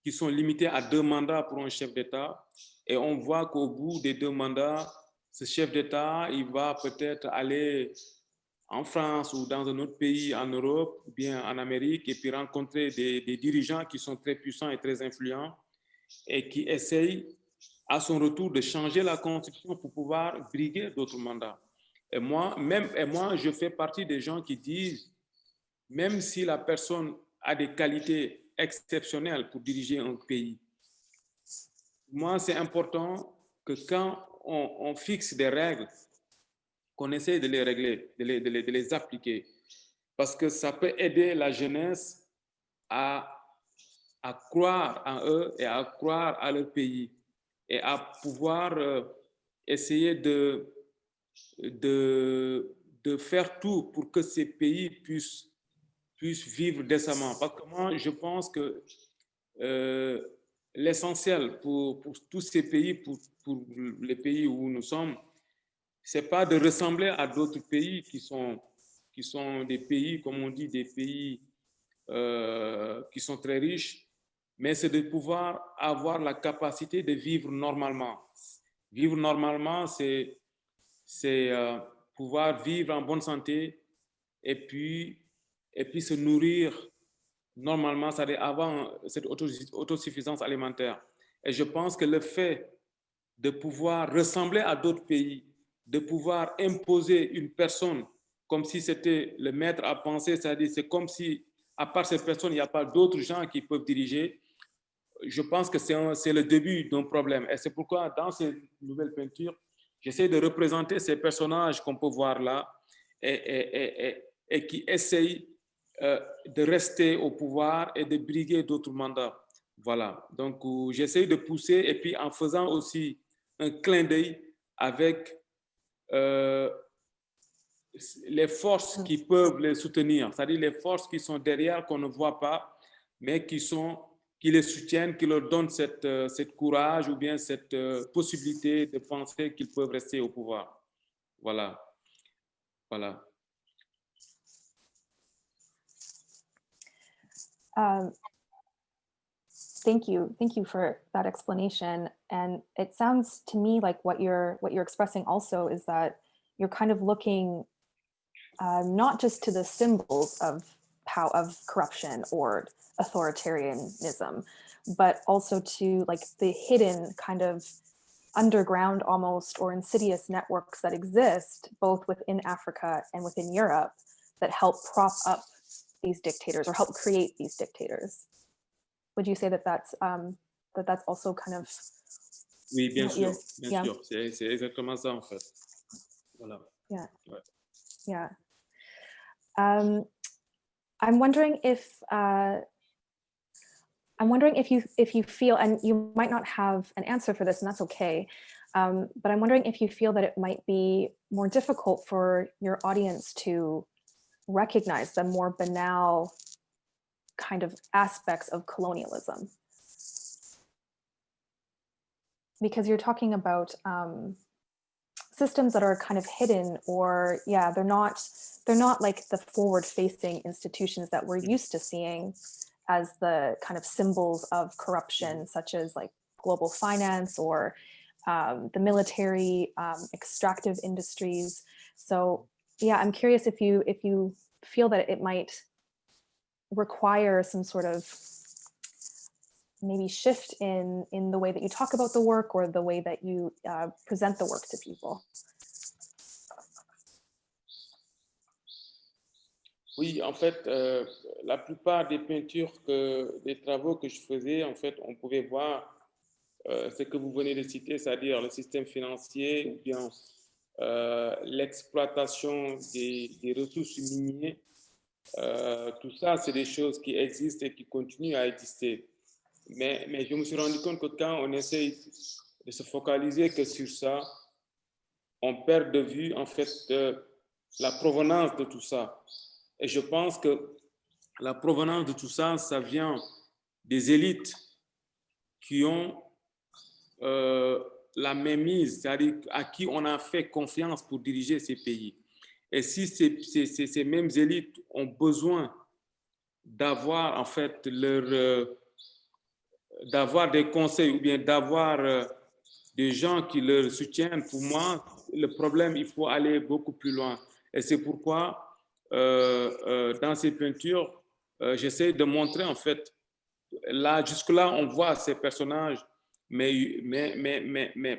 qui sont limitées à 2 mandats pour un chef d'État. Et on voit qu'au bout des 2 mandats, ce chef d'État, il va peut-être aller en France ou dans un autre pays en Europe, ou bien en Amérique, et puis rencontrer des dirigeants qui sont très puissants et très influents et qui essayent à son retour de changer la constitution pour pouvoir briguer d'autres mandats. Et moi, je fais partie des gens qui disent, même si la personne a des qualités exceptionnelles pour diriger un pays, moi, c'est important que quand on fixe des règles, qu'on essaie de les régler, de les appliquer, parce que ça peut aider la jeunesse à croire en eux et à croire à leur pays et à pouvoir essayer de faire tout pour que ces pays puissent vivre décemment. Parce que moi, je pense que l'essentiel pour tous ces pays, pour les pays où nous sommes, c'est pas de ressembler à d'autres pays qui sont des pays, comme on dit, des pays qui sont très riches, mais c'est de pouvoir avoir la capacité de vivre normalement. Vivre normalement, c'est pouvoir vivre en bonne santé et puis se nourrir normalement, c'est-à-dire avoir cette autosuffisance alimentaire. Et je pense que le fait de pouvoir ressembler à d'autres pays de pouvoir imposer une personne comme si c'était le maître à penser, c'est-à-dire c'est comme si, à part cette personne, il n'y a pas d'autres gens qui peuvent diriger. Je pense que c'est le début d'un problème. Et c'est pourquoi, dans ces nouvelles peintures, j'essaie de représenter ces personnages qu'on peut voir là et qui essayent de rester au pouvoir et de briguer d'autres mandats. Voilà. Donc, j'essaie de pousser et puis en faisant aussi un clin d'œil avec les forces qui peuvent les soutenir, c'est-à-dire les forces qui sont derrière, qu'on ne voit pas, mais qui les soutiennent, qui leur donnent cette courage ou bien cette possibilité de penser qu'ils peuvent rester au pouvoir. Voilà. Voilà. Thank you for that explanation. And it sounds to me like what you're expressing also is that you're kind of looking not just to the symbols of corruption or authoritarianism, but also to like the hidden kind of underground almost or insidious networks that exist both within Africa and within Europe that help prop up these dictators or help create these dictators. Would you say that that's also kind of... Oui, bien sûr, bien sûr. C'est exactement ça en fait. Voilà. Yeah. Ouais. Yeah. I'm wondering if you feel, and you might not have an answer for this, and that's okay, but I'm wondering if you feel that it might be more difficult for your audience to recognize the more banal kind of aspects of colonialism, because you're talking about systems that are kind of hidden, or they're not like the forward-facing institutions that we're used to seeing as the kind of symbols of corruption, such as like global finance or the military, extractive industries. So I'm curious if you feel that it might require some sort of maybe shift in the way that you talk about the work or the way that you present the work to people. Oui, en fait, la plupart des peintures, des travaux que je faisais, en fait, on pouvait voir ce que vous venez de citer, c'est-à-dire le système financier ou bien l'exploitation des ressources minières. Tout ça, c'est des choses qui existent et qui continuent à exister. Mais je me suis rendu compte que quand on essaye de se focaliser que sur ça, on perd de vue, en fait, la provenance de tout ça. Et je pense que la provenance de tout ça, ça vient des élites qui ont la mainmise, c'est-à-dire à qui on a fait confiance pour diriger ces pays. Et si ces mêmes élites ont besoin d'avoir en fait d'avoir des conseils ou bien d'avoir des gens qui leur soutiennent, pour moi, le problème, il faut aller beaucoup plus loin. Et c'est pourquoi, dans ces peintures, j'essaie de montrer en fait, là, jusque-là, on voit ces personnages, mais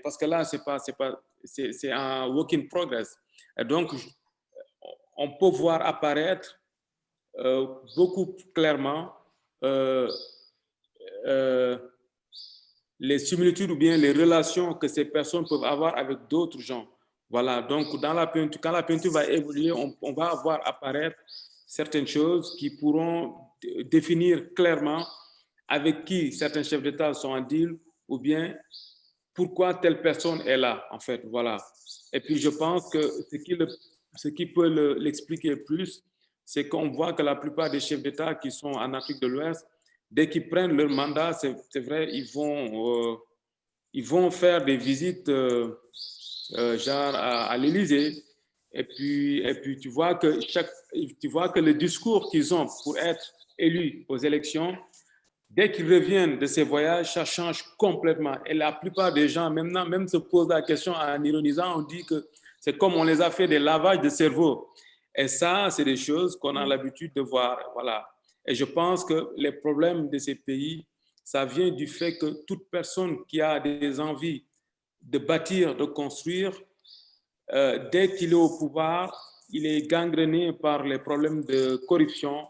parce que là, c'est un work in progress. Et donc, on peut voir apparaître beaucoup plus clairement les similitudes ou bien les relations que ces personnes peuvent avoir avec d'autres gens. Voilà, donc dans la peinture, quand la peinture va évoluer, on va voir apparaître certaines choses qui pourront définir clairement avec qui certains chefs d'État sont en deal ou bien pourquoi telle personne est là, en fait, voilà. Et puis je pense que ce qui peut l'expliquer plus, c'est qu'on voit que la plupart des chefs d'État qui sont en Afrique de l'Ouest, dès qu'ils prennent leur mandat, c'est vrai, ils vont faire des visites genre à l'Élysée. Et puis tu vois que le discours qu'ils ont pour être élus aux élections, dès qu'ils reviennent de ces voyages, ça change complètement. Et la plupart des gens, même se posent la question en ironisant, on dit que c'est comme on les a fait des lavages de cerveau. Et ça, c'est des choses qu'on a l'habitude de voir. Voilà. Et je pense que les problèmes de ces pays, ça vient du fait que toute personne qui a des envies de bâtir, de construire, dès qu'il est au pouvoir, il est gangréné par les problèmes de corruption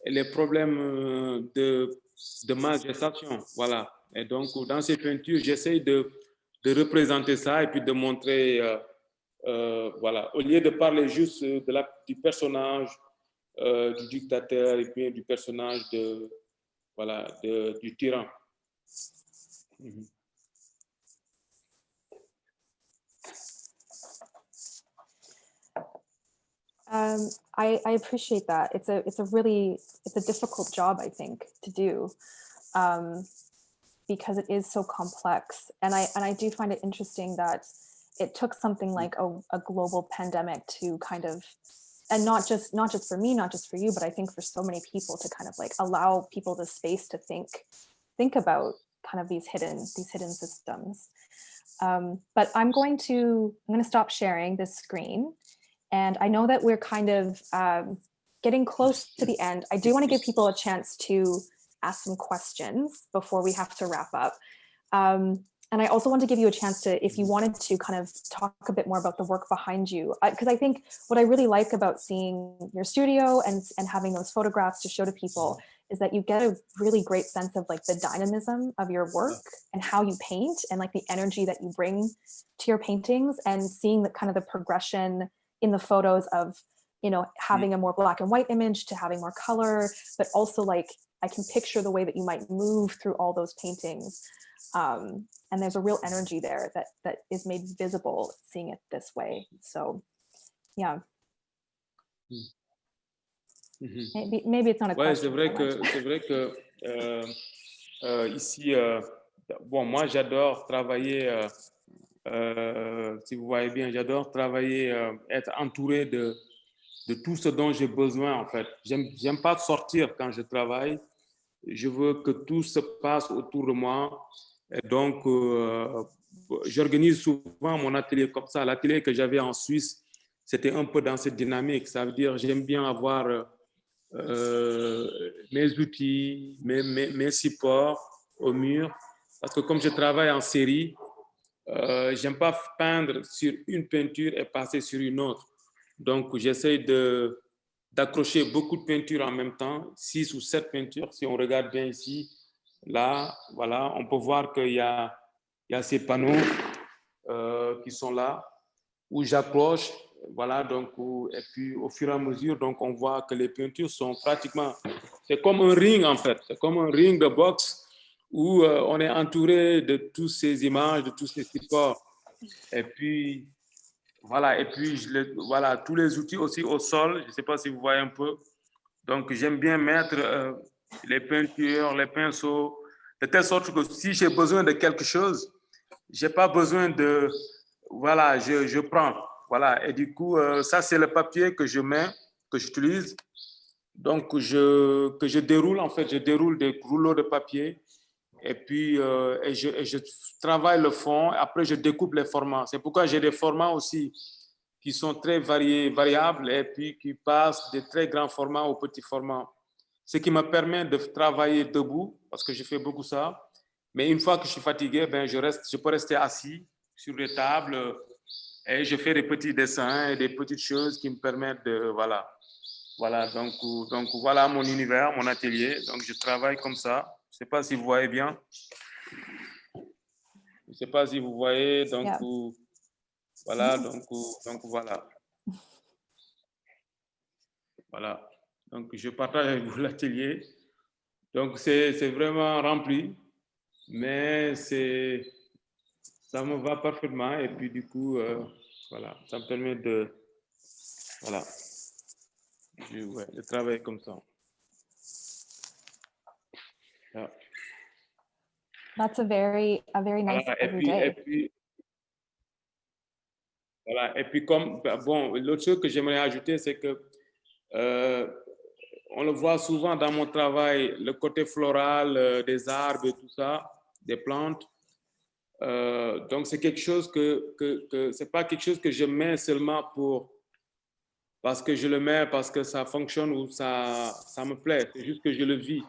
et les problèmes de malversation. Voilà. Et donc, dans ces peintures, j'essaie de représenter ça et puis de montrer, voilà, au lieu de parler juste du personnage du dictateur et puis du personnage voilà, du tyran. I appreciate that. It's a difficult job, I think, to do, because it is so complex. And I do find it interesting that it took something like a global pandemic to kind of, and not just for me, not just for you, but I think for so many people to kind of like allow people the space to think about kind of these hidden systems. But I'm going to stop sharing this screen. And I know that we're kind of getting close to the end. I do want to give people a chance to ask some questions before we have to wrap up. And I also want to give you a chance to, if you wanted to kind of talk a bit more about the work behind you, because I think what I really like about seeing your studio and having those photographs to show to people is that you get a really great sense of like the dynamism of your work and how you paint and like the energy that you bring to your paintings, and seeing the kind of the progression in the photos of, you know, having a more black and white image to having more color, but also like I can picture the way that you might move through all those paintings. And there's a real energy there that is made visible seeing it this way. So yeah. Maybe it's not a question. C'est vrai que ici, bon, moi j'adore travailler, si vous voyez bien, j'adore travailler, être entouré de tout ce dont j'ai besoin en fait. J'aime pas sortir quand je travaille. Je veux que tout se passe autour de moi. Et donc, j'organise souvent mon atelier comme ça. L'atelier que j'avais en Suisse, c'était un peu dans cette dynamique. Ça veut dire j'aime bien avoir mes outils, mes supports au mur. Parce que comme je travaille en série, j'aime pas peindre sur une peinture et passer sur une autre. Donc, j'essaie d'accrocher beaucoup de peintures en même temps, 6 ou 7 peintures. Si on regarde bien ici, là, voilà, on peut voir qu'il y a ces panneaux qui sont là, où j'approche, voilà, donc, et puis au fur et à mesure, donc, on voit que les peintures sont pratiquement, c'est comme un ring en fait, c'est comme un ring de boxe où on est entouré de toutes ces images, de tous ces supports. Et puis, voilà, et puis, voilà, tous les outils aussi au sol, je ne sais pas si vous voyez un peu. Donc, j'aime bien mettre les peintures, les pinceaux, de telle sorte que si j'ai besoin de quelque chose, je n'ai pas besoin de... Voilà, je prends. Voilà, et du coup, ça, c'est le papier que je mets, que j'utilise. Donc, que je déroule, en fait, je déroule des rouleaux de papier. Et puis, je travaille le fond. Après, je découpe les formats. C'est pourquoi j'ai des formats aussi qui sont très variables et puis qui passent des très grands formats aux petits formats. Ce qui me permet de travailler debout, parce que je fais beaucoup ça. Mais une fois que je suis fatigué, ben, je peux rester assis sur les tables et je fais des petits dessins et des petites choses qui me permettent de... Voilà. Voilà, donc voilà mon univers, mon atelier. Donc, je travaille comme ça. Je ne sais pas si vous voyez bien. Je ne sais pas si vous voyez. Donc, yeah. Voilà, donc voilà. Voilà. Donc, je partage avec vous l'atelier. Donc, c'est vraiment rempli, mais ça me va parfaitement. Et puis, du coup, voilà, ça me permet de... Voilà. Je travaille comme ça. Yeah. That's a very nice everyday. Voilà. Et puis comme bon, l'autre chose que j'aimerais ajouter, c'est que on le voit souvent dans mon travail, le côté floral des arbres et tout ça, des plantes. Donc c'est quelque chose que c'est pas quelque chose que je mets seulement parce que je le mets, parce que ça fonctionne ou ça me plaît. C'est juste que je le vis.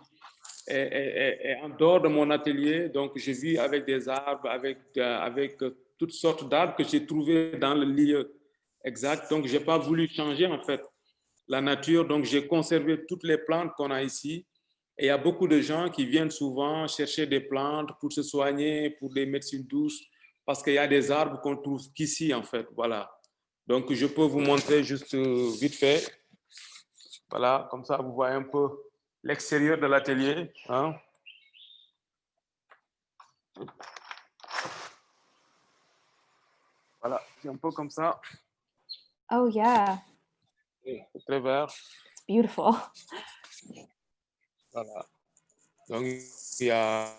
Et en dehors de mon atelier, donc je vis avec des arbres, avec toutes sortes d'arbres que j'ai trouvés dans le milieu. exact. Donc, je n'ai pas voulu changer en fait la nature. Donc, j'ai conservé toutes les plantes qu'on a ici. Et il y a beaucoup de gens qui viennent souvent chercher des plantes pour se soigner, pour des médecines douces, parce qu'il y a des arbres qu'on trouve qu'ici en fait. Voilà. Donc, je peux vous montrer juste vite fait. Voilà, comme ça, vous voyez un peu l'extérieur de l'atelier. Hein. Voilà, c'est un peu comme ça. Oh yeah, C'est très vert. it's beautiful. Voilà. Donc, il y a...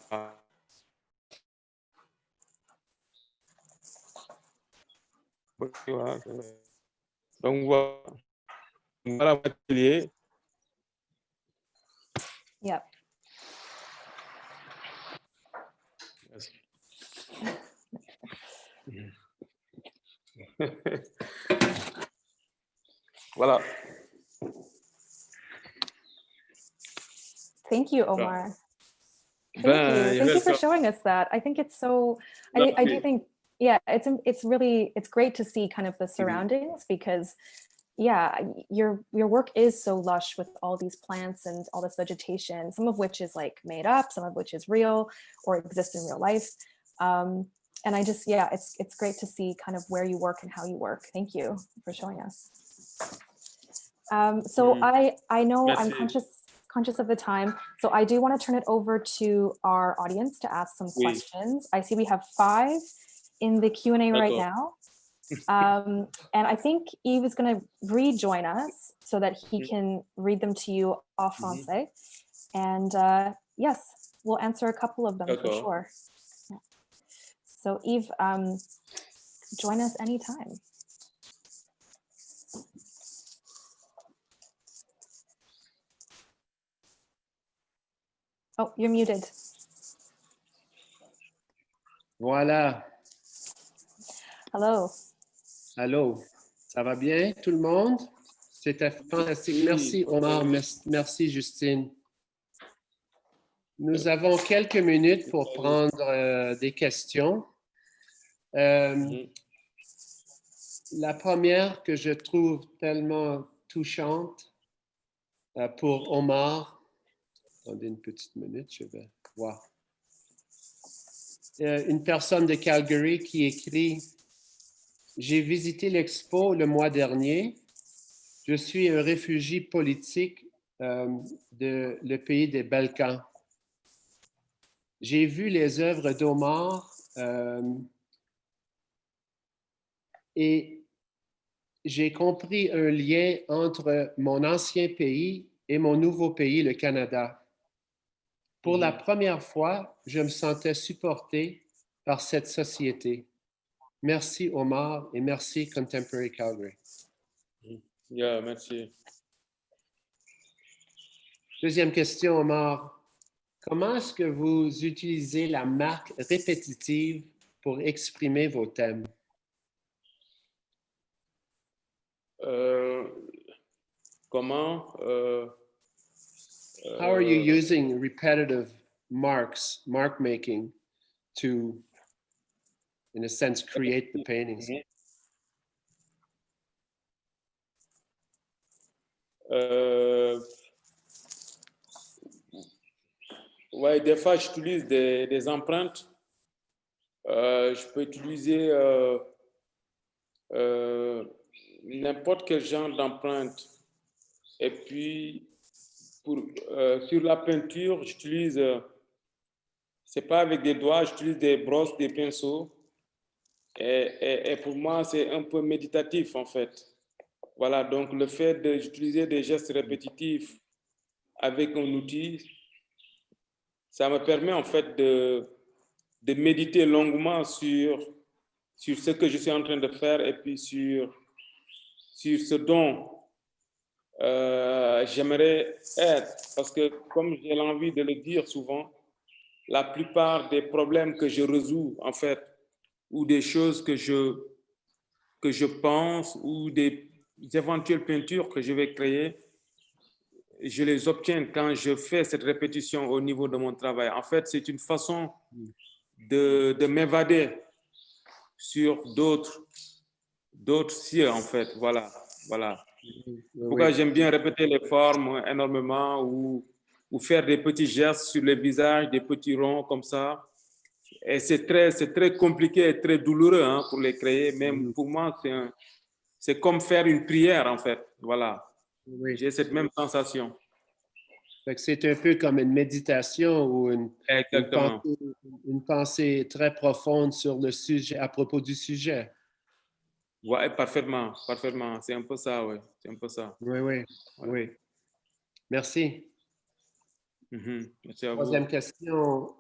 Donc, voilà l'atelier. Yep. Voilà. Thank you, Omar. Thank Ben, you. Thank you for showing us that. I think it's so, I do think, yeah, it's great to see kind of the surroundings because yeah, your work is so lush with all these plants and all this vegetation, some of which is like made up, some of which is real or exists in real life. And I just, yeah, it's great to see kind of where you work and how you work. Thank you for showing us. So I know I'm conscious of the time, so I do want to turn it over to our audience to ask some questions. I see we have 5 in the Q&A right now. And I think Yves is going to rejoin us so that he can read them to you en français. And yes, we'll answer a couple of them for sure. Yeah. So Yves, join us anytime. Oh, you're muted. Voilà. Hello. Allô. Ça va bien, tout le monde? C'était fantastique. Merci, Omar. Merci, Justine. Nous avons quelques minutes pour prendre des questions. La première que je trouve tellement touchante pour Omar. Attendez une petite minute, je vais voir. Une personne de Calgary qui écrit « J'ai visité l'expo le mois dernier. Je suis un réfugié politique de le pays des Balkans. J'ai vu les œuvres d'Omar et j'ai compris un lien entre mon ancien pays et mon nouveau pays, le Canada. Pour la première fois, je me sentais supporté par cette société. Merci Omar et merci Contemporary Calgary. Yeah, merci. Deuxième question, Omar. Comment est-ce que vous utilisez la marque répétitive pour exprimer vos thèmes? Comment? How are you using repetitive marks, mark making, to, in a sense, create the paintings? Ouais, des fois, j'utilise des empreintes. Je peux utiliser n'importe quel genre d'empreinte. Et puis, sur la peinture, j'utilise, c'est pas avec des doigts, j'utilise des brosses, des pinceaux. Et pour moi, c'est un peu méditatif, en fait. Voilà, donc le fait d'utiliser des gestes répétitifs avec un outil, ça me permet en fait de méditer longuement sur ce que je suis en train de faire et puis sur ce dont j'aimerais être. Parce que comme j'ai l'envie de le dire souvent, la plupart des problèmes que je résous en fait, ou des choses que je pense, ou des éventuelles peintures que je vais créer, je les obtiens quand je fais cette répétition au niveau de mon travail. En fait, c'est une façon de m'évader sur d'autres d'autres cieux, en fait. Voilà, voilà. Oui, Pourquoi j'aime bien répéter les formes énormément ou faire des petits gestes sur le visage, des petits ronds comme ça. Et c'est très compliqué et très douloureux hein, pour les créer. Même pour moi, c'est comme faire une prière, en fait. Voilà. oui. J'ai cette même sensation. Fait que c'est un peu comme une méditation ou Exactement. une pensée très profonde sur le sujet, à propos du sujet. Ouais, parfaitement, parfaitement. C'est un peu ça, oui. C'est un peu ça. Oui, oui, Voilà. oui. Merci. Merci à vous. Troisième question.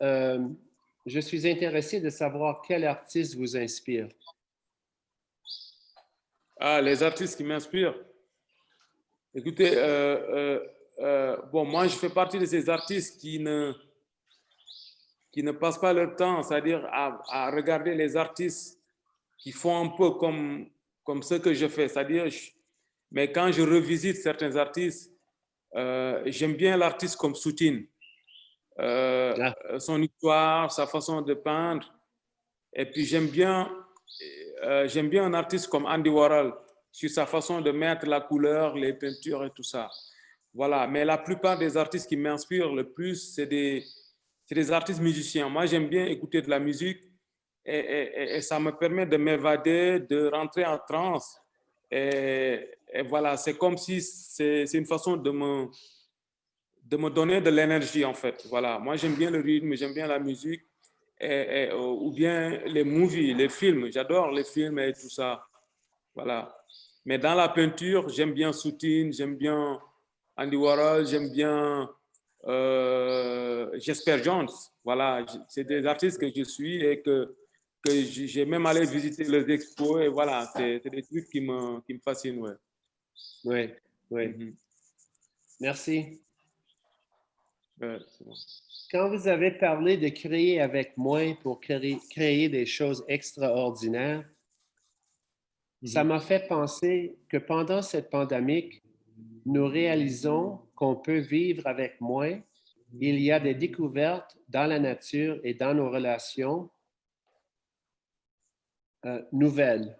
Je suis intéressé de savoir quel artiste vous inspire. Ah, les artistes qui m'inspirent. Écoutez, bon, moi, je fais partie de ces artistes qui ne passent pas leur temps, c'est-à-dire à regarder les artistes qui font un peu comme ce que je fais. C'est-à-dire, mais quand je revisite certains artistes, j'aime bien l'artiste comme Soutine. Son histoire, sa façon de peindre. Et puis, j'aime bien un artiste comme Andy Warhol sur sa façon de mettre la couleur, les peintures et tout ça. Voilà. Mais la plupart des artistes qui m'inspirent le plus, c'est des artistes musiciens. Moi, j'aime bien écouter de la musique et ça me permet de m'évader, de rentrer en transe. Et voilà, c'est comme si c'est une façon de me donner de l'énergie, en fait. Voilà. Moi, j'aime bien le rythme, j'aime bien la musique. Ou bien les movies, les films. J'adore les films et tout ça. Voilà. Mais dans la peinture, j'aime bien Soutine, j'aime bien Andy Warhol, j'aime bien Jesper Jones. Voilà, c'est des artistes que je suis et que j'ai même allé visiter les expos. Et voilà, c'est des trucs qui me fascinent. Ouais. Oui, oui. Merci. C'est bon. Quand vous avez parlé de créer avec moins pour créer des choses extraordinaires, ça m'a fait penser que pendant cette pandémie, nous réalisons qu'on peut vivre avec moins. Il y a des découvertes dans la nature et dans nos relations nouvelles.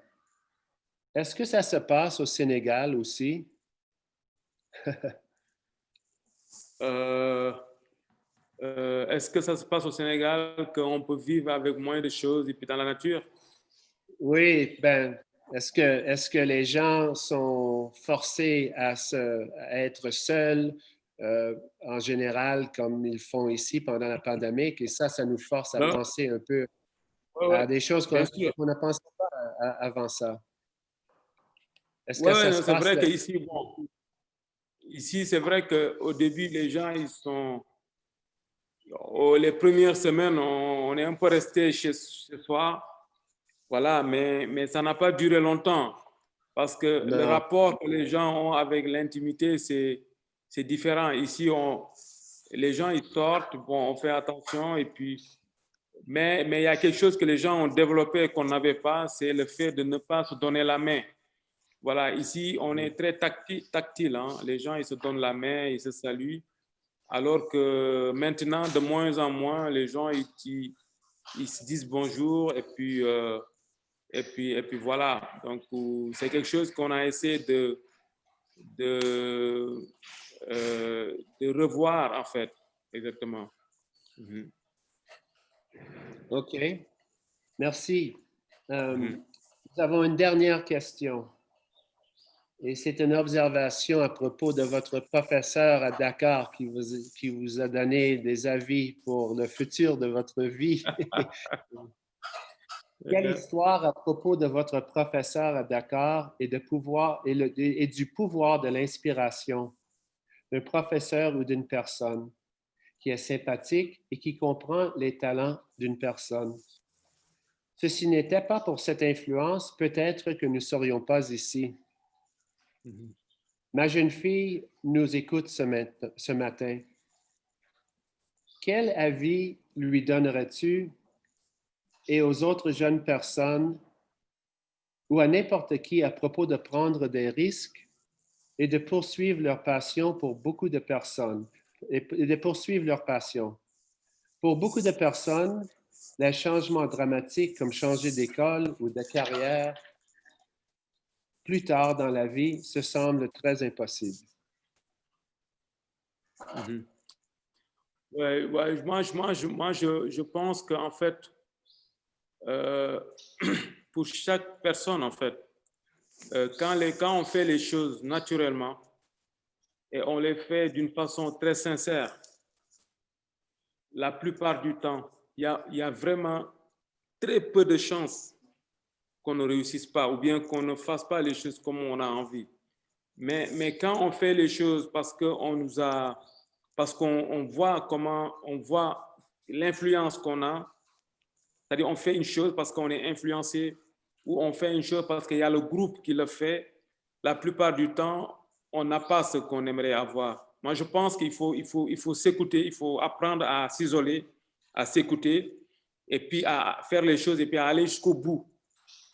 Est-ce que ça se passe au Sénégal aussi? Est-ce que ça se passe au Sénégal, qu'on peut vivre avec moins de choses et puis dans la nature? Oui, ben, est-ce que les gens sont forcés à être seuls en général, comme ils font ici pendant la pandémie, et ça nous force à Non? penser un peu Ouais, à des choses bien sûr. qu'on ne pensait pas avant ça. Est-ce que Ouais, ça non, se c'est passe vrai là? qu'ici, bon, ici, c'est vrai qu'au début, les gens, les premières semaines, on est un peu resté chez soi. Voilà, mais ça n'a pas duré longtemps parce que le Non. rapport que les gens ont avec l'intimité, c'est différent. Ici, les gens, ils sortent, bon, on fait attention et puis, mais il y a quelque chose que les gens ont développé et qu'on n'avait pas, c'est le fait de ne pas se donner la main. Voilà, ici, on est très tactile. Hein. Les gens, ils se donnent la main, ils se saluent. Alors que maintenant, de moins en moins, les gens, ils se disent bonjour et puis voilà. Donc, c'est quelque chose qu'on a essayé de revoir, en fait. Exactement. OK. Merci. Nous avons une dernière question. Et c'est une observation à propos de votre professeur à Dakar qui vous a donné des avis pour le futur de votre vie. Quelle histoire à propos de votre professeur à Dakar et du pouvoir de l'inspiration d'un professeur ou d'une personne qui est sympathique et qui comprend les talents d'une personne? Ceci n'était pas pour cette influence, peut-être que nous ne serions pas ici. Ma jeune fille nous écoute ce matin. Quel avis lui donnerais-tu et aux autres jeunes personnes ou à n'importe qui à propos de prendre des risques et de poursuivre leur passion pour beaucoup de personnes et de poursuivre leur passion? Pour beaucoup de personnes, les changements dramatiques comme changer d'école ou de carrière plus tard dans la vie, ce semble très impossible. Mhm. Ouais, ouais, je pense qu'en fait, pour chaque personne, en fait, quand on fait les choses naturellement et on les fait d'une façon très sincère, la plupart du temps, il y a vraiment très peu de chances qu'on ne réussisse pas ou bien qu'on ne fasse pas les choses comme on a envie. Mais quand on fait les choses parce qu'on voit l'influence qu'on a, c'est-à-dire on fait une chose parce qu'on est influencé ou on fait une chose parce qu'il y a le groupe qui le fait, la plupart du temps, on n'a pas ce qu'on aimerait avoir. Moi, je pense qu'il faut s'écouter, il faut apprendre à s'isoler, à s'écouter et puis à faire les choses et puis à aller jusqu'au bout.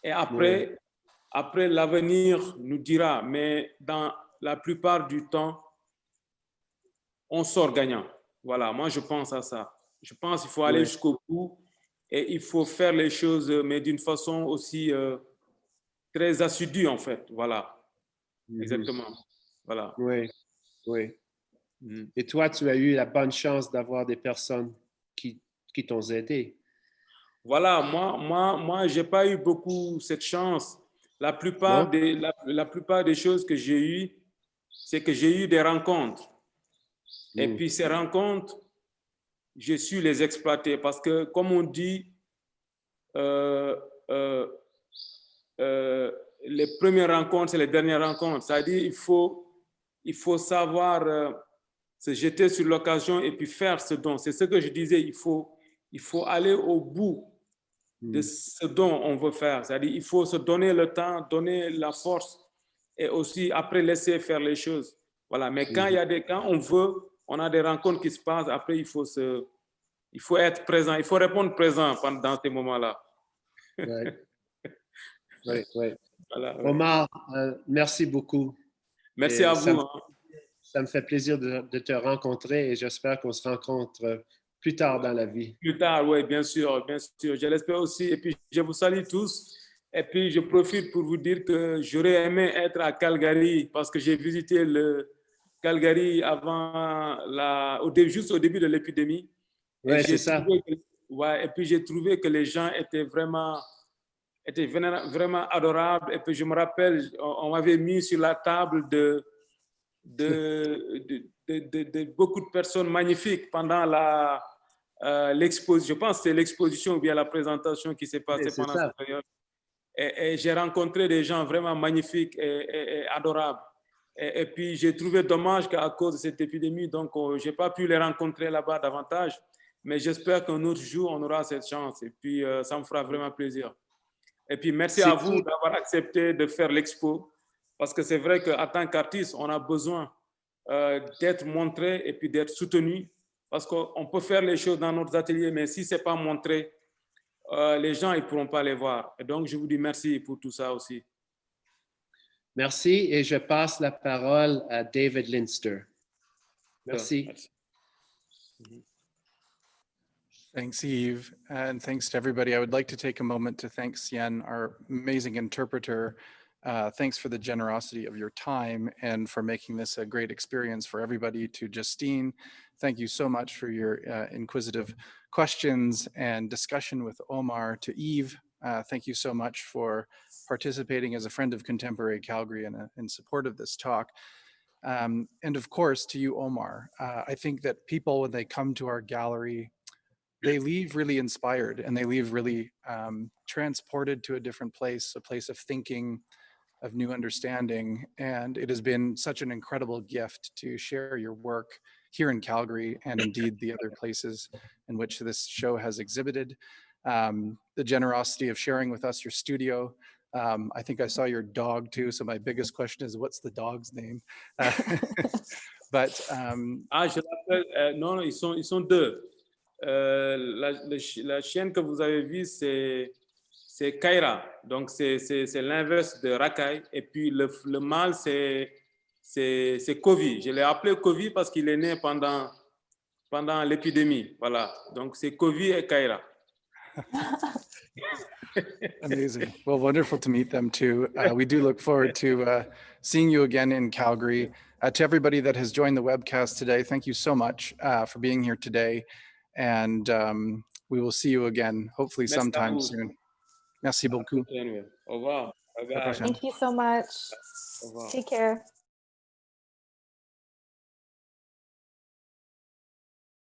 Et après, l'avenir nous dira, mais dans la plupart du temps, on sort gagnant. Voilà, moi je pense à ça. Je pense qu'il faut aller jusqu'au bout et il faut faire les choses, mais d'une façon aussi très assidue en fait. Voilà, exactement. Voilà. Oui, oui. Et toi, tu as eu la bonne chance d'avoir des personnes qui t'ont aidé. Voilà, moi j'ai pas eu beaucoup cette chance. La plupart des choses que j'ai eues, c'est que j'ai eu des rencontres. Et puis ces rencontres, j'ai su les exploiter parce que, comme on dit, les premières rencontres, c'est les dernières rencontres. C'est-à-dire il faut savoir se jeter sur l'occasion et puis faire ce don. C'est ce que je disais, il faut aller au bout de ce dont on veut faire. C'est-à-dire il faut se donner le temps, donner la force et aussi après laisser faire les choses. Voilà. Mais quand on veut, on a des rencontres qui se passent, après il faut être présent, il faut répondre présent dans ces moments-là. Oui. Voilà, ouais. Omar, merci beaucoup. Merci Et à vous. Ça me fait plaisir de te rencontrer et j'espère qu'on se rencontre plus tard dans la vie. Plus tard, oui, bien sûr, bien sûr. Je l'espère aussi. Et puis, je vous salue tous. Et puis, je profite pour vous dire que j'aurais aimé être à Calgary parce que j'ai visité le Calgary juste au début de l'épidémie. Oui, c'est ça. Et puis, j'ai trouvé que les gens étaient vraiment adorables. Et puis, je me rappelle, on m'avait mis sur la table de beaucoup de personnes magnifiques pendant l'exposition. Je pense que c'est l'exposition ou bien la présentation qui s'est passée pendant cette période. Et j'ai rencontré des gens vraiment magnifiques et adorables. Et puis, j'ai trouvé dommage qu'à cause de cette épidémie, donc, je n'ai pas pu les rencontrer là-bas davantage. Mais j'espère qu'un autre jour, on aura cette chance. Et puis, ça me fera vraiment plaisir. Et puis, merci à vous d'avoir accepté de faire l'expo. Parce que c'est vrai qu'en tant qu'artiste, on a besoin d'être montré et puis d'être soutenu. Parce qu'on peut faire les choses dans notre atelier, mais si ce n'est pas montré, les gens ne pourront pas les voir. Et donc, je vous dis merci pour tout ça aussi. Merci et je passe la parole à David Linster. Merci. Thanks, Yves, and thanks to everybody. I would like to take a moment to thank Sien, our amazing interpreter. Thanks for the generosity of your time and for making this a great experience for everybody. To Justine, thank you so much for your inquisitive questions and discussion with Omar. To Yves, thank you so much for participating as a friend of Contemporary Calgary and in support of this talk. And of course, to you, Omar, I think that people, when they come to our gallery, they leave really inspired and they leave really transported to a different place, a place of thinking, of new understanding. And it has been such an incredible gift to share your work here in Calgary and indeed the other places in which this show has exhibited. The generosity of sharing with us your studio. I think I saw your dog too. So my biggest question is, what's the dog's name? But je l'appelle, non, ils sont deux. La chienne que vous avez vue, c'est Kaira. Donc, c'est l'inverse de Rakai. Et puis, le mâle, c'est Kovi. Je l'ai appelé Kovi parce qu'il est né pendant l'épidémie. Voilà. Donc, c'est Kovi et Kaira. Amazing. Well, wonderful to meet them too. We do look forward to seeing you again in Calgary. To everybody that has joined the webcast today, thank you so much for being here today. And we will see you again, hopefully Merci à sometime vous. soon. Merci beaucoup. Au revoir. Bye À la bye. prochaine. Thank you so much. Au revoir. Take care.